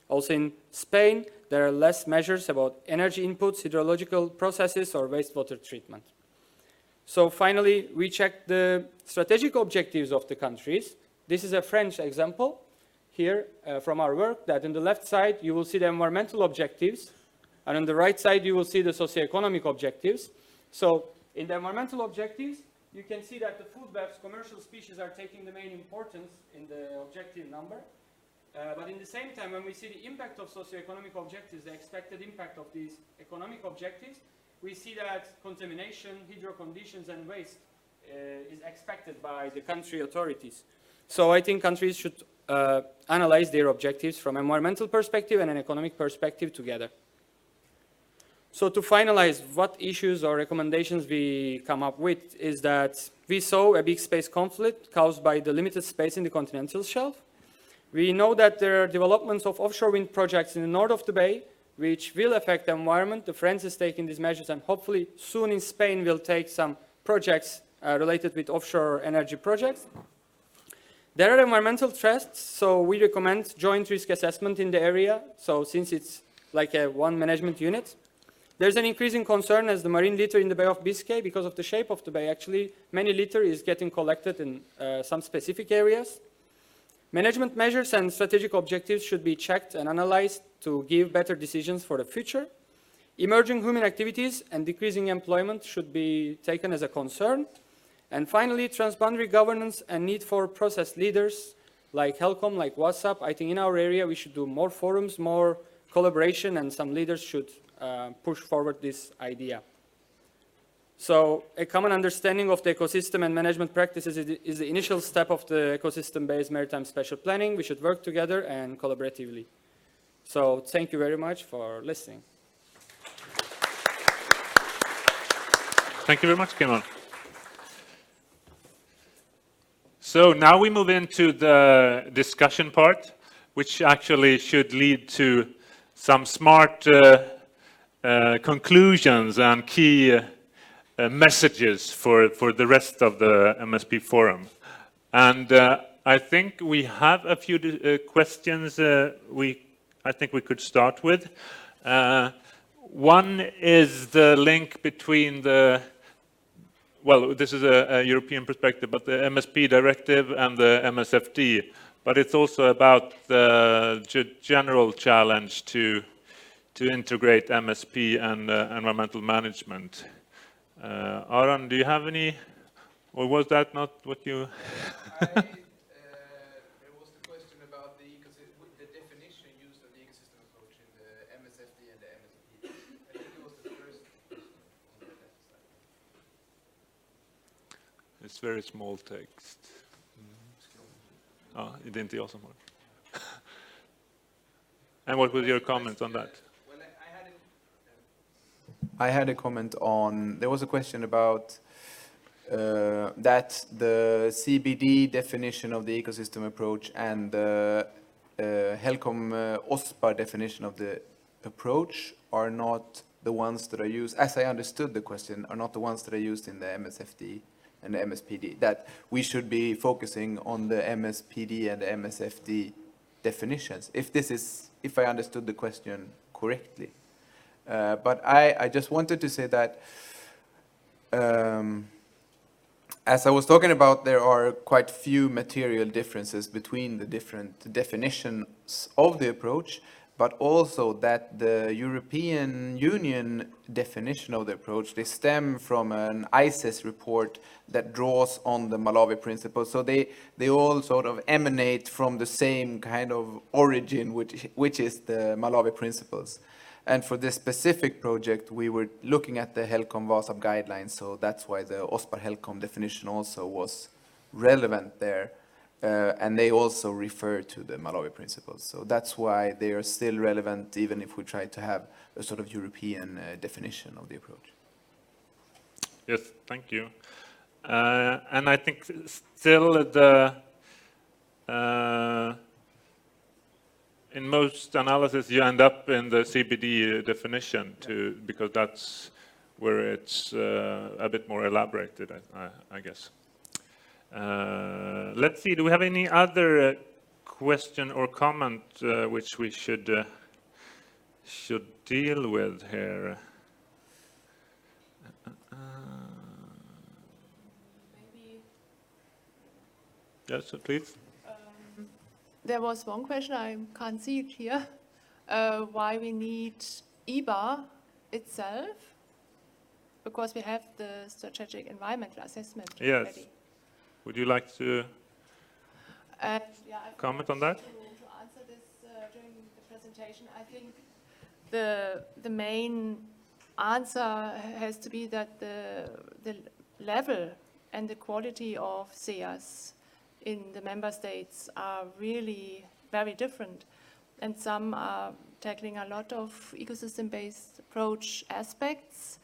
Also in Spain, there are less measures about energy inputs, hydrological processes, or wastewater treatment. So finally, we checked the strategic objectives of the countries. This is a French example here from our work, that on the left side, you will see the environmental objectives, and on the right side, you will see the socio-economic objectives. So in the environmental objectives, you can see that the food webs, commercial species, are taking the main importance in the objective number. But in the same time, when we see the impact of socio-economic objectives, the expected impact of these economic objectives, we see that contamination, hydro conditions, and waste is expected by the country authorities. So I think countries should analyze their objectives from an environmental perspective and an economic perspective together. So to finalize, what issues or recommendations we come up with is that we saw a big space conflict caused by the limited space in the continental shelf. We know that there are developments of offshore wind projects in the north of the bay, which will affect the environment. The France is taking these measures, and hopefully soon in Spain will take some projects related with offshore energy projects. There are environmental threats, so we recommend joint risk assessment in the area. So since it's like a one management unit, there's an increasing concern as the marine litter in the Bay of Biscay, because of the shape of the bay, actually many litter is getting collected in some specific areas. Management measures and strategic objectives should be checked and analyzed to give better decisions for the future. Emerging human activities and decreasing employment should be taken as a concern. And finally, transboundary governance and need for process leaders like HELCOM, like VASAB. I think in our area we should do more forums, more collaboration, and some leaders should push forward this idea. So a common understanding of the ecosystem and management practices is the initial step of the ecosystem-based maritime spatial planning. We should work together and collaboratively. So thank you very much for listening. Thank you very much, Kemal. So now we move into the discussion part, which actually should lead to some smart conclusions and key messages for the rest of the MSP forum. And I think we have a few questions I think we could start with. One is the link between the, well, this is a European perspective, but the MSP directive and the MSFD, but it's also about the general challenge to integrate MSP and environmental management. Aron, do you have any, or was that not what you? There was the question about the definition used of the ecosystem approach in the MSFD and the MSP. I think it was the first question on the left side. It's very small text. Ja, det är inte jag som har. And what was your comment on that? Well, I had a comment on, there was a question about that the CBD definition of the ecosystem approach and the HELCOM OSPAR definition of the approach are not the ones that are used, as I understood the question, are not the ones that are used in the MSFD and the MSPD, that we should be focusing on the MSPD and the MSFD definitions, if I understood the question correctly. But I just wanted to say that as I was talking about, there are quite few material differences between the different definitions of the approach, but also that the European Union definition of the approach, they stem from an ICES report that draws on the Malawi principles. So they all sort of emanate from the same kind of origin, which is the Malawi principles. And for this specific project, we were looking at the HELCOM VASAB guidelines, so that's why the OSPAR HELCOM definition also was relevant there. And they also refer to the Malawi principles. So that's why they are still relevant, even if we try to have a sort of European definition of the approach. Yes, thank you. And I think still the in most analysis you end up in the CBD definition because that's where it's a bit more elaborated, I guess. Let's see, do we have any other question or comment which we should deal with here? Maybe. Yes, please. There was one question, I can't see it here, why we need EBA itself, because we have the strategic environmental assessment Yes. already. Would you like to And, yeah, comment on that? To answer this during the presentation, I think the main answer has to be that the level and the quality of SEAs in the member states are really very different, and some are tackling a lot of ecosystem-based approach aspects,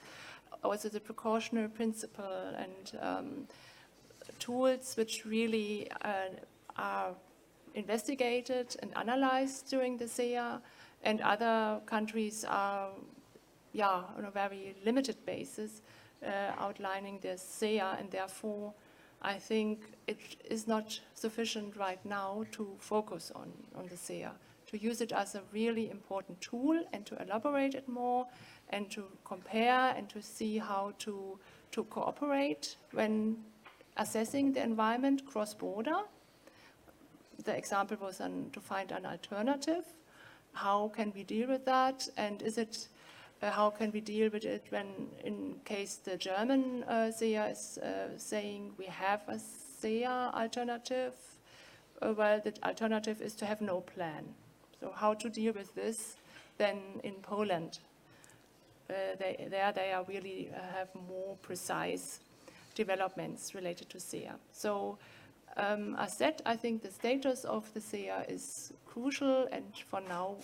also the precautionary principle and tools which really are investigated and analyzed during the SEA, and other countries are, on a very limited basis, outlining the SEA, and therefore I think it is not sufficient right now to focus on the SEA, to use it as a really important tool and to elaborate it more and to compare and to see how to cooperate when assessing the environment cross-border. The example was to find an alternative. How can we deal with that? And is it how can we deal with it when, in case the German SEA is saying we have a SEA alternative? Well, the alternative is to have no plan. So how to deal with this then in Poland? They are really have more precise developments related to SEA. So as said, I think the status of the SEA is crucial, and for now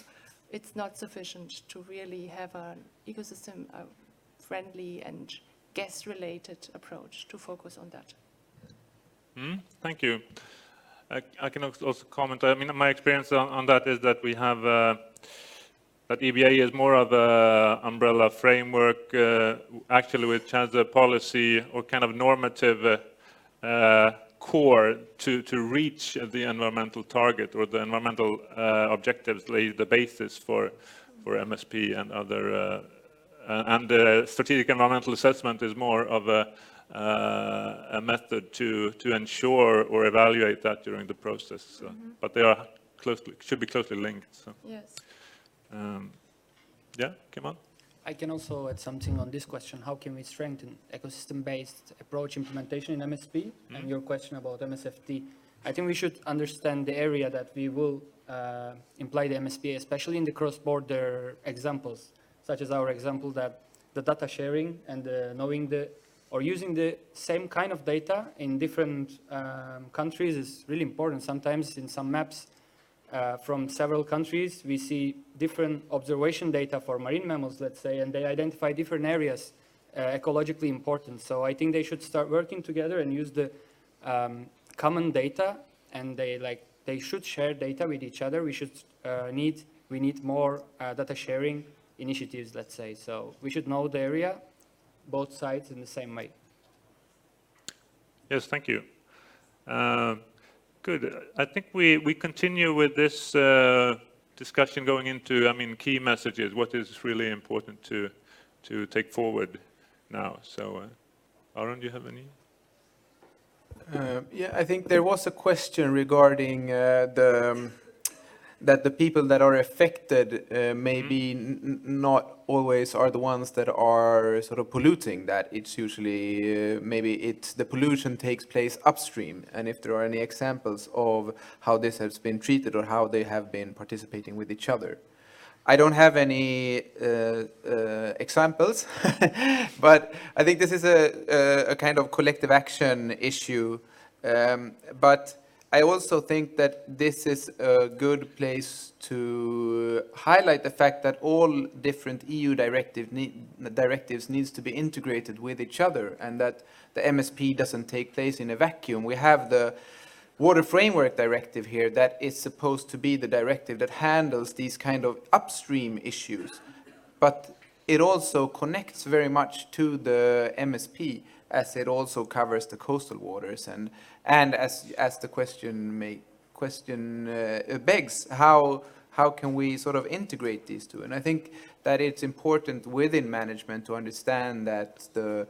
it's not sufficient to really have an ecosystem-friendly and gas-related approach to focus on that. Thank you. I can also comment. I mean, my experience on that is that we have that EBA is more of an umbrella framework, actually, which has a policy or kind of normative core to reach the environmental target or the environmental objectives, lay the basis for MSP and other. And the strategic environmental assessment is more of a method to ensure or evaluate that during the process. So. But they are should be closely linked. So. Yes. Yeah, come on. I can also add something on this question. How can we strengthen ecosystem-based approach implementation in MSP? And your question about MSFD. I think we should understand the area that we will imply the MSP, especially in the cross-border examples, such as our example that the data sharing and knowing or using the same kind of data in different countries is really important. Sometimes in some maps, from several countries. We see different observation data for marine mammals, let's say, and they identify different areas ecologically important. So I think they should start working together and use the common data, and they should share data with each other. We need more data sharing initiatives, let's say. So we should know the area, both sides, in the same way. Yes, thank you. Good. I think we continue with this discussion going into, key messages. What is really important to take forward now? So, Aron, do you have any? Yeah, I think there was a question regarding that the people that are affected maybe not always are the ones that are sort of polluting, that it's usually maybe the pollution takes place upstream, and if there are any examples of how this has been treated or how they have been participating with each other. I don't have any examples, but I think this is a kind of collective action issue. But I also think that this is a good place to highlight the fact that all different EU directives needs to be integrated with each other, and that the MSP doesn't take place in a vacuum. We have the Water Framework Directive here that is supposed to be the directive that handles these kind of upstream issues, but it also connects very much to the MSP, as it also covers the coastal waters, and as the question begs, how can we sort of integrate these two? And I think that it's important within management to understand that the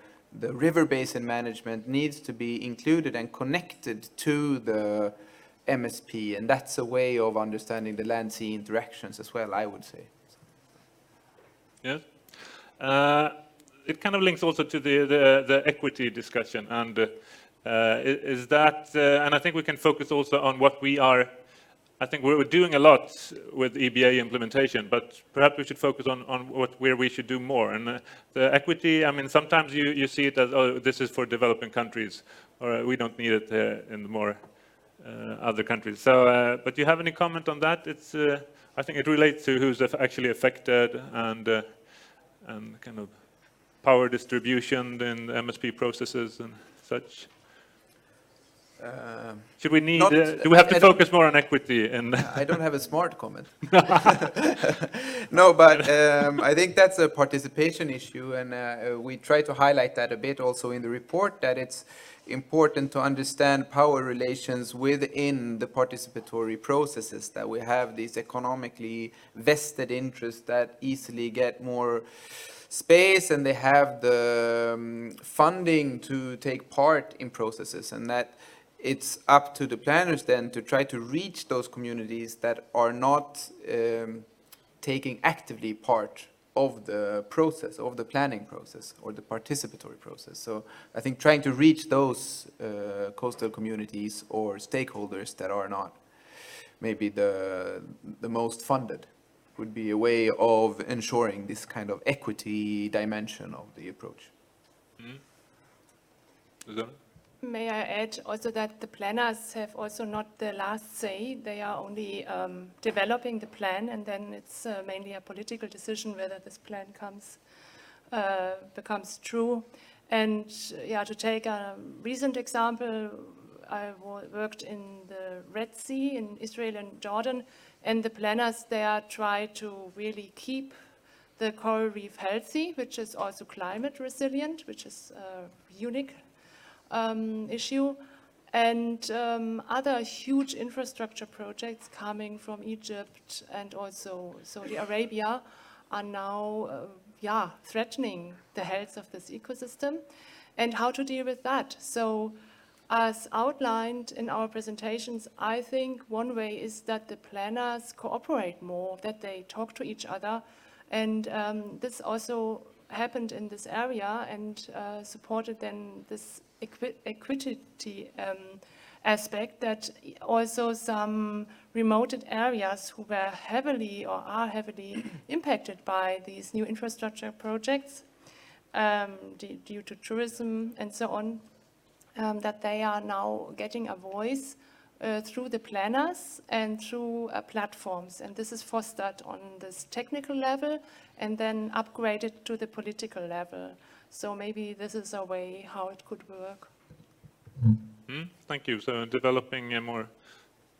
river basin management needs to be included and connected to the MSP, and that's a way of understanding the land-sea interactions as well, I would say. Yes. It kind of links also to the equity discussion, and is that, and I think we can focus also on what we are. I think we're doing a lot with EBA implementation, but perhaps we should focus on where we should do more. And the equity, sometimes you see it as, oh, this is for developing countries, or we don't need it in the more other countries. So, but do you have any comment on that? It's, I think it relates to who's actually affected and kind of power distribution in MSP processes and such. Should we need? Do we have to focus more on equity? I don't have a smart comment. No, but I think that's a participation issue, and we try to highlight that a bit also in the report, that it's important to understand power relations within the participatory processes, that we have these economically vested interests that easily get more space, and they have the funding to take part in processes, and that it's up to the planners then to try to reach those communities that are not taking actively part of the process, of the planning process or the participatory process. So I think trying to reach those coastal communities or stakeholders that are not maybe the most funded would be a way of ensuring this kind of equity dimension of the approach. May I add also that the planners have also not the last say. They are only developing the plan, and then it's mainly a political decision whether this plan becomes true. And yeah, to take a recent example, I worked in the Red Sea in Israel and Jordan, and the planners there try to really keep the coral reef healthy, which is also climate resilient, which is a unique issue, and other huge infrastructure projects coming from Egypt and also Saudi Arabia are now threatening the health of this ecosystem, and how to deal with that. So as outlined in our presentations, I think one way is that the planners cooperate more, that they talk to each other, and this also happened in this area and supported then this equity aspect, that also some remote areas who were heavily or are heavily impacted by these new infrastructure projects due to tourism and so on, that they are now getting a voice through the planners and through platforms. And this is fostered on this technical level and then upgraded to the political level. So maybe this is a way how it could work. Thank you. So developing a more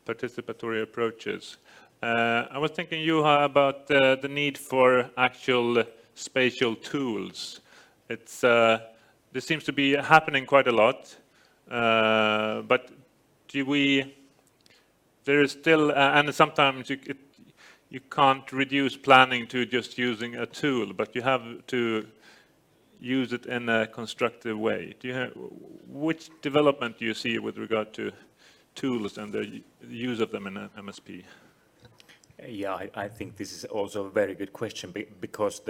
participatory approaches. I was thinking, Juha, about the need for actual spatial tools. It's this seems to be happening quite a lot, but there is still, and sometimes you can't reduce planning to just using a tool, but you have to use it in a constructive way. Which development do you see with regard to tools and the use of them in MSP? Yeah, I think this is also a very good question because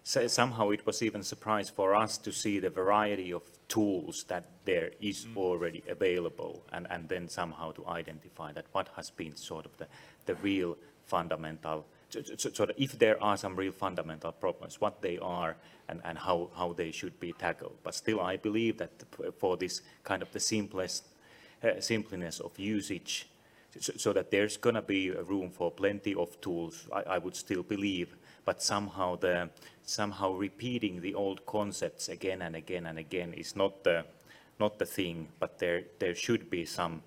somehow it was even a surprise for us to see the variety of tools that there is already available, and then somehow to identify that what has been sort of the real fundamental, so that if there are some real fundamental problems, what they are and how they should be tackled. But still, I believe that for this kind of the simpleness of usage, so that there's going to be a room for plenty of tools, I would still believe, but somehow repeating the old concepts again and again and again is not the thing, but there should be some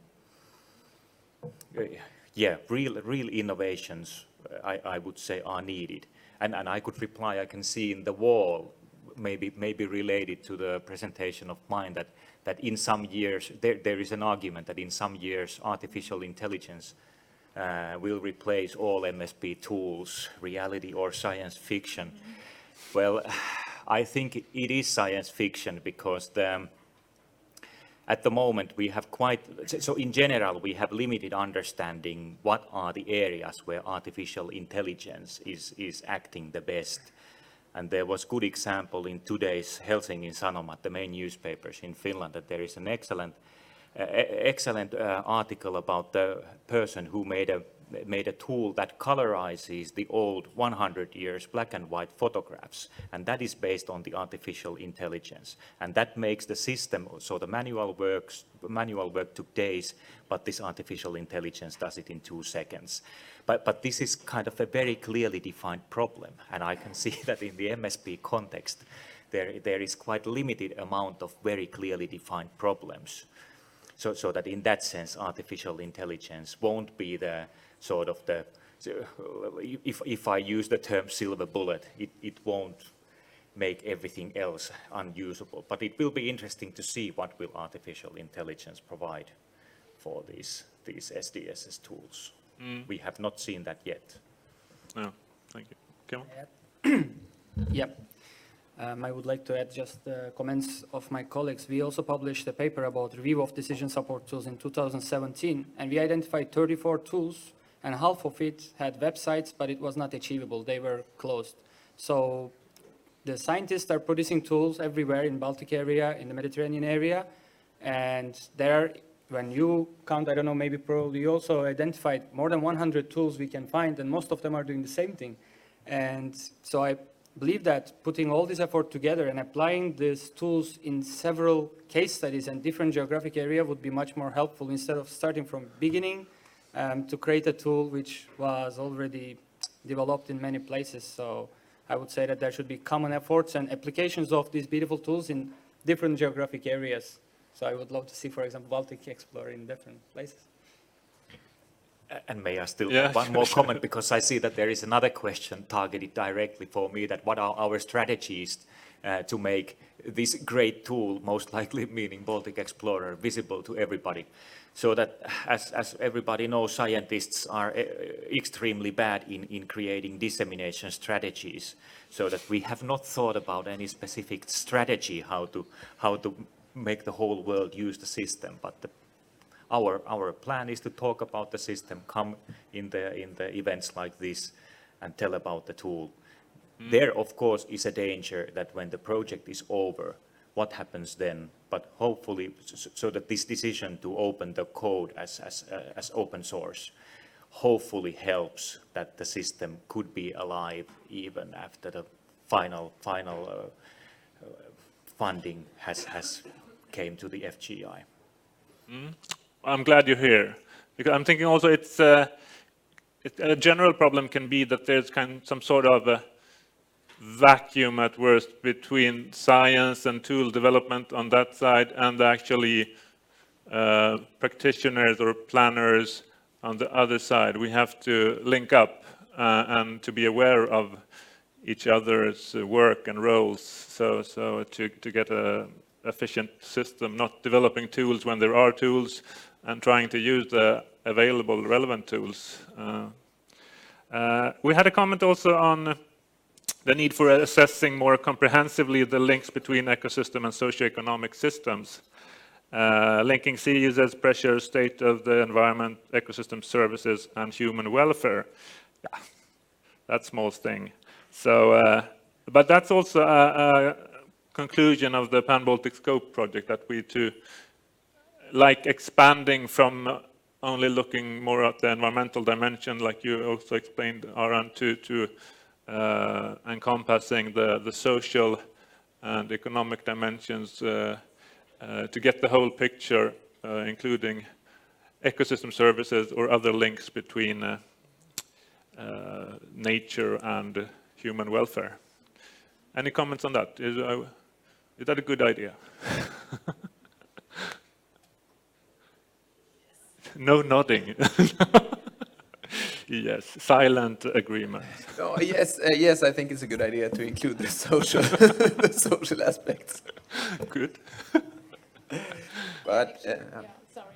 real innovations, I would say, are needed. And I could reply, I can see in the wall, maybe related to the presentation of mine, that in some years, there is an argument that in some years artificial intelligence will replace all MSP tools, reality or science fiction. Well, I think it is science fiction because at the moment we have so in general we have limited understanding what are the areas where artificial intelligence is acting the best. And there was good example in today's Helsingin Sanomat, the main newspapers in Finland, that there is an excellent article about the person who made a tool that colorizes the old 100 years black and white photographs, and that is based on the artificial intelligence, and that makes the system, so the manual work took days, but this artificial intelligence does it in 2 seconds. But this is kind of a very clearly defined problem, and I can see that in the MSP context there is quite a limited amount of very clearly defined problems. So that in that sense artificial intelligence won't be the sort of the, if I use the term silver bullet, it won't make everything else unusable. But it will be interesting to see what will artificial intelligence provide for these SDSS tools. We have not seen that yet. No, thank you. Kim? Yep. I would like to add just the comments of my colleagues. We also published a paper about review of decision support tools in 2017, and we identified 34 tools, and half of it had websites, but it was not achievable. They were closed. So the scientists are producing tools everywhere in Baltic area, in the Mediterranean area, and there, when you count, I don't know, maybe probably you also identified more than 100 tools we can find, and most of them are doing the same thing. And so I believe that putting all this effort together and applying these tools in several case studies and different geographic area would be much more helpful instead of starting from beginning to create a tool which was already developed in many places. So I would say that there should be common efforts and applications of these beautiful tools in different geographic areas. So I would love to see, for example, Baltic Explorer in different places. And may I still have one more comment, because I see that there is another question targeted directly for me, that what are our strategies to make this great tool, most likely meaning Baltic Explorer, visible to everybody? So that, as everybody knows, scientists are extremely bad in creating dissemination strategies, so that we have not thought about any specific strategy how to make the whole world use the system. But our plan is to talk about the system, come in the events like this and tell about the tool. There, of course, is a danger that when the project is over, what happens then? But hopefully, so that this decision to open the code as open source hopefully helps that the system could be alive even after the final funding has came to the FGI. I'm glad you're here, because I'm thinking also it's a general problem can be that there's some sort of a vacuum at worst between science and tool development on that side and actually practitioners or planners on the other side. We have to link up and to be aware of each other's work and roles, so to get a efficient system, not developing tools when there are tools and trying to use the available relevant tools. We had a comment also on the need for assessing more comprehensively the links between ecosystem and socioeconomic systems. Linking sea usage, pressure, state of the environment, ecosystem services, and human welfare. Yeah, that small thing. So, but that's also a conclusion of the Pan-Baltic Scope project, that we like expanding from only looking more at the environmental dimension, like you also explained, Aran, to encompassing the social and economic dimensions to get the whole picture, including ecosystem services or other links between nature and human welfare. Any comments on that? Is that a good idea? No nodding. Yes, silent agreement. Oh, yes, I think it's a good idea to include the social, the social aspects. Good. But sorry.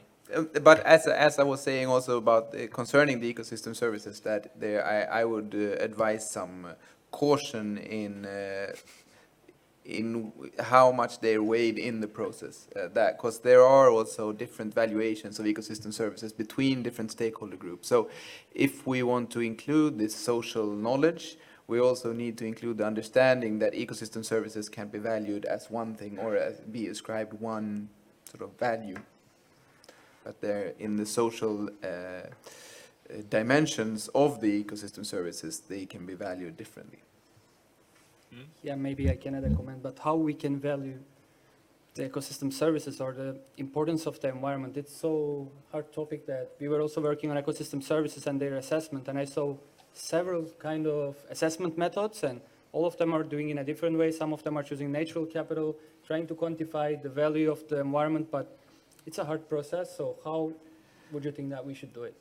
but as I was saying also about concerning the ecosystem services, that I would advise some caution in how much they're weighed in the process. That because there are also different valuations of ecosystem services between different stakeholder groups. So if we want to include this social knowledge, we also need to include the understanding that ecosystem services can be valued as one thing or be ascribed one sort of value. But they're in the social dimensions of the ecosystem services, they can be valued differently. Yeah, maybe I can add a comment, but how we can value the ecosystem services or the importance of the environment. It's so hard topic that we were also working on ecosystem services and their assessment, and I saw several kind of assessment methods, and all of them are doing in a different way. Some of them are choosing natural capital, trying to quantify the value of the environment, but it's a hard process. So how would you think that we should do it?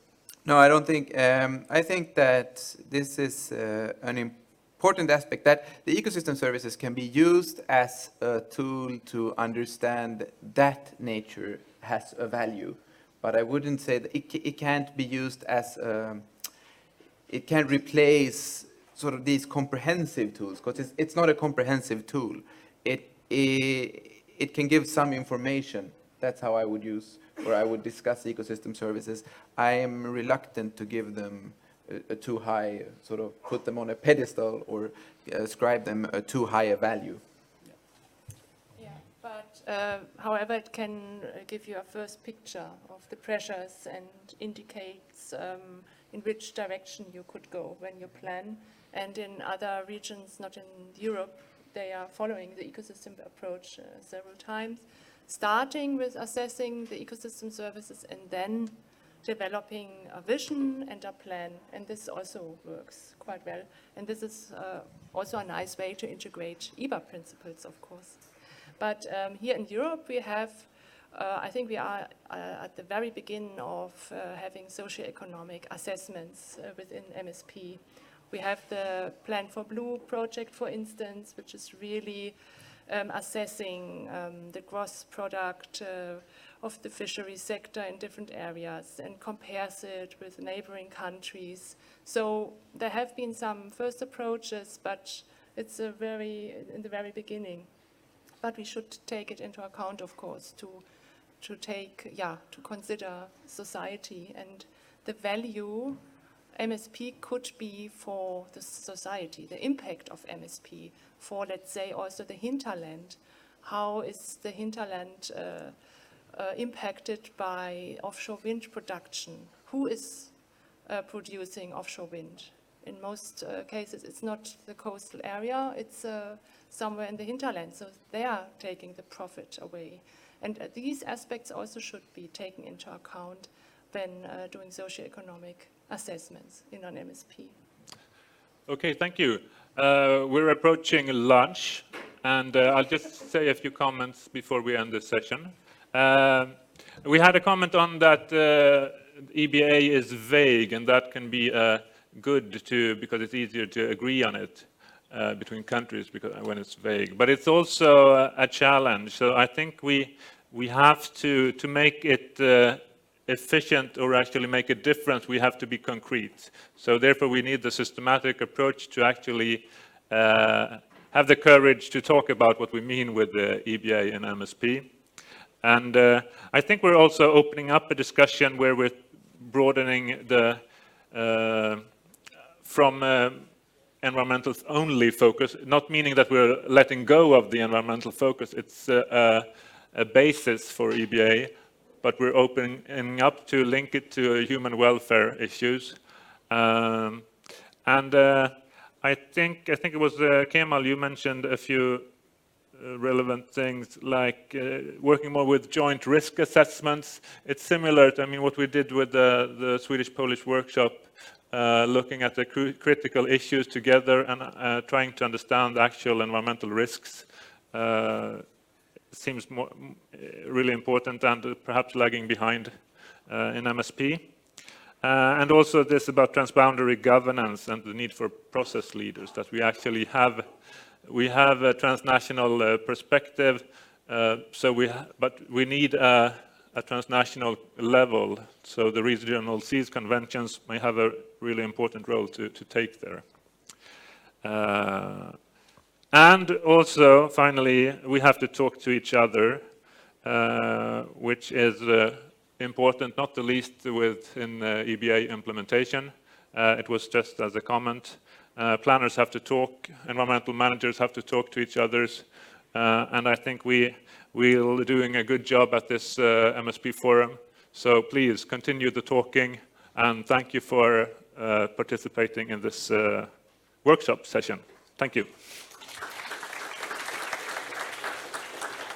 No, I don't think, I think that this is an important aspect, that the ecosystem services can be used as a tool to understand that nature has a value. But I wouldn't say that it can't be used as, it can't replace sort of these comprehensive tools, because it's not a comprehensive tool. It can give some information. That's how I would use, or I would discuss ecosystem services. I am reluctant to give them a too high, sort of put them on a pedestal or ascribe them a too high a value. Yeah, but however, it can give you a first picture of the pressures and indicates in which direction you could go when you plan. And in other regions, not in Europe, they are following the ecosystem approach several times, starting with assessing the ecosystem services and then developing a vision and a plan, and this also works quite well. And this is also a nice way to integrate EBA principles, of course. But here in Europe, we have, I think we are at the very beginning of having socioeconomic assessments within MSP. We have the Plan for Blue project, for instance, which is really assessing the gross product of the fishery sector in different areas and compares it with neighboring countries. So there have been some first approaches, but it's in the very beginning. But we should take it into account, of course, to consider society and the value MSP could be for the society, the impact of MSP for, let's say, also the hinterland. How is the hinterland impacted by offshore wind production? Who is producing offshore wind? In most cases, it's not the coastal area, it's somewhere in the hinterland, so they are taking the profit away. And these aspects also should be taken into account when doing socioeconomic assessments in an MSP. Okay, thank you. We're approaching lunch, and I'll just say a few comments before we end this session. We had a comment on that EBA is vague, and that can be good because it's easier to agree on it between countries when it's vague. But it's also a challenge. So I think we have to make it efficient or actually make a difference, we have to be concrete. So therefore we need the systematic approach to actually have the courage to talk about what we mean with the EBA and MSP. And I think we're also opening up a discussion where we're broadening the from environmental only focus, not meaning that we're letting go of the environmental focus. It's a basis for EBA, but we're opening up to link it to human welfare issues. I think it was Kemal, you mentioned a few relevant things like working more with joint risk assessments. It's similar to, I mean, what we did with the Swedish-Polish workshop, looking at the critical issues together and trying to understand actual environmental risks. Seems really important and perhaps lagging behind in MSP. And also this about transboundary governance and the need for process leaders, that we actually have a transnational perspective, but we need a transnational level, so the regional seas conventions may have a really important role to take there. And also, finally, we have to talk to each other, which is important, not the least within EBA implementation. It was just as a comment. Planners have to talk, environmental managers have to talk to each other, and I think we're doing a good job at this MSPforum. So please continue the talking, and thank you for participating in this workshop session. Thank you.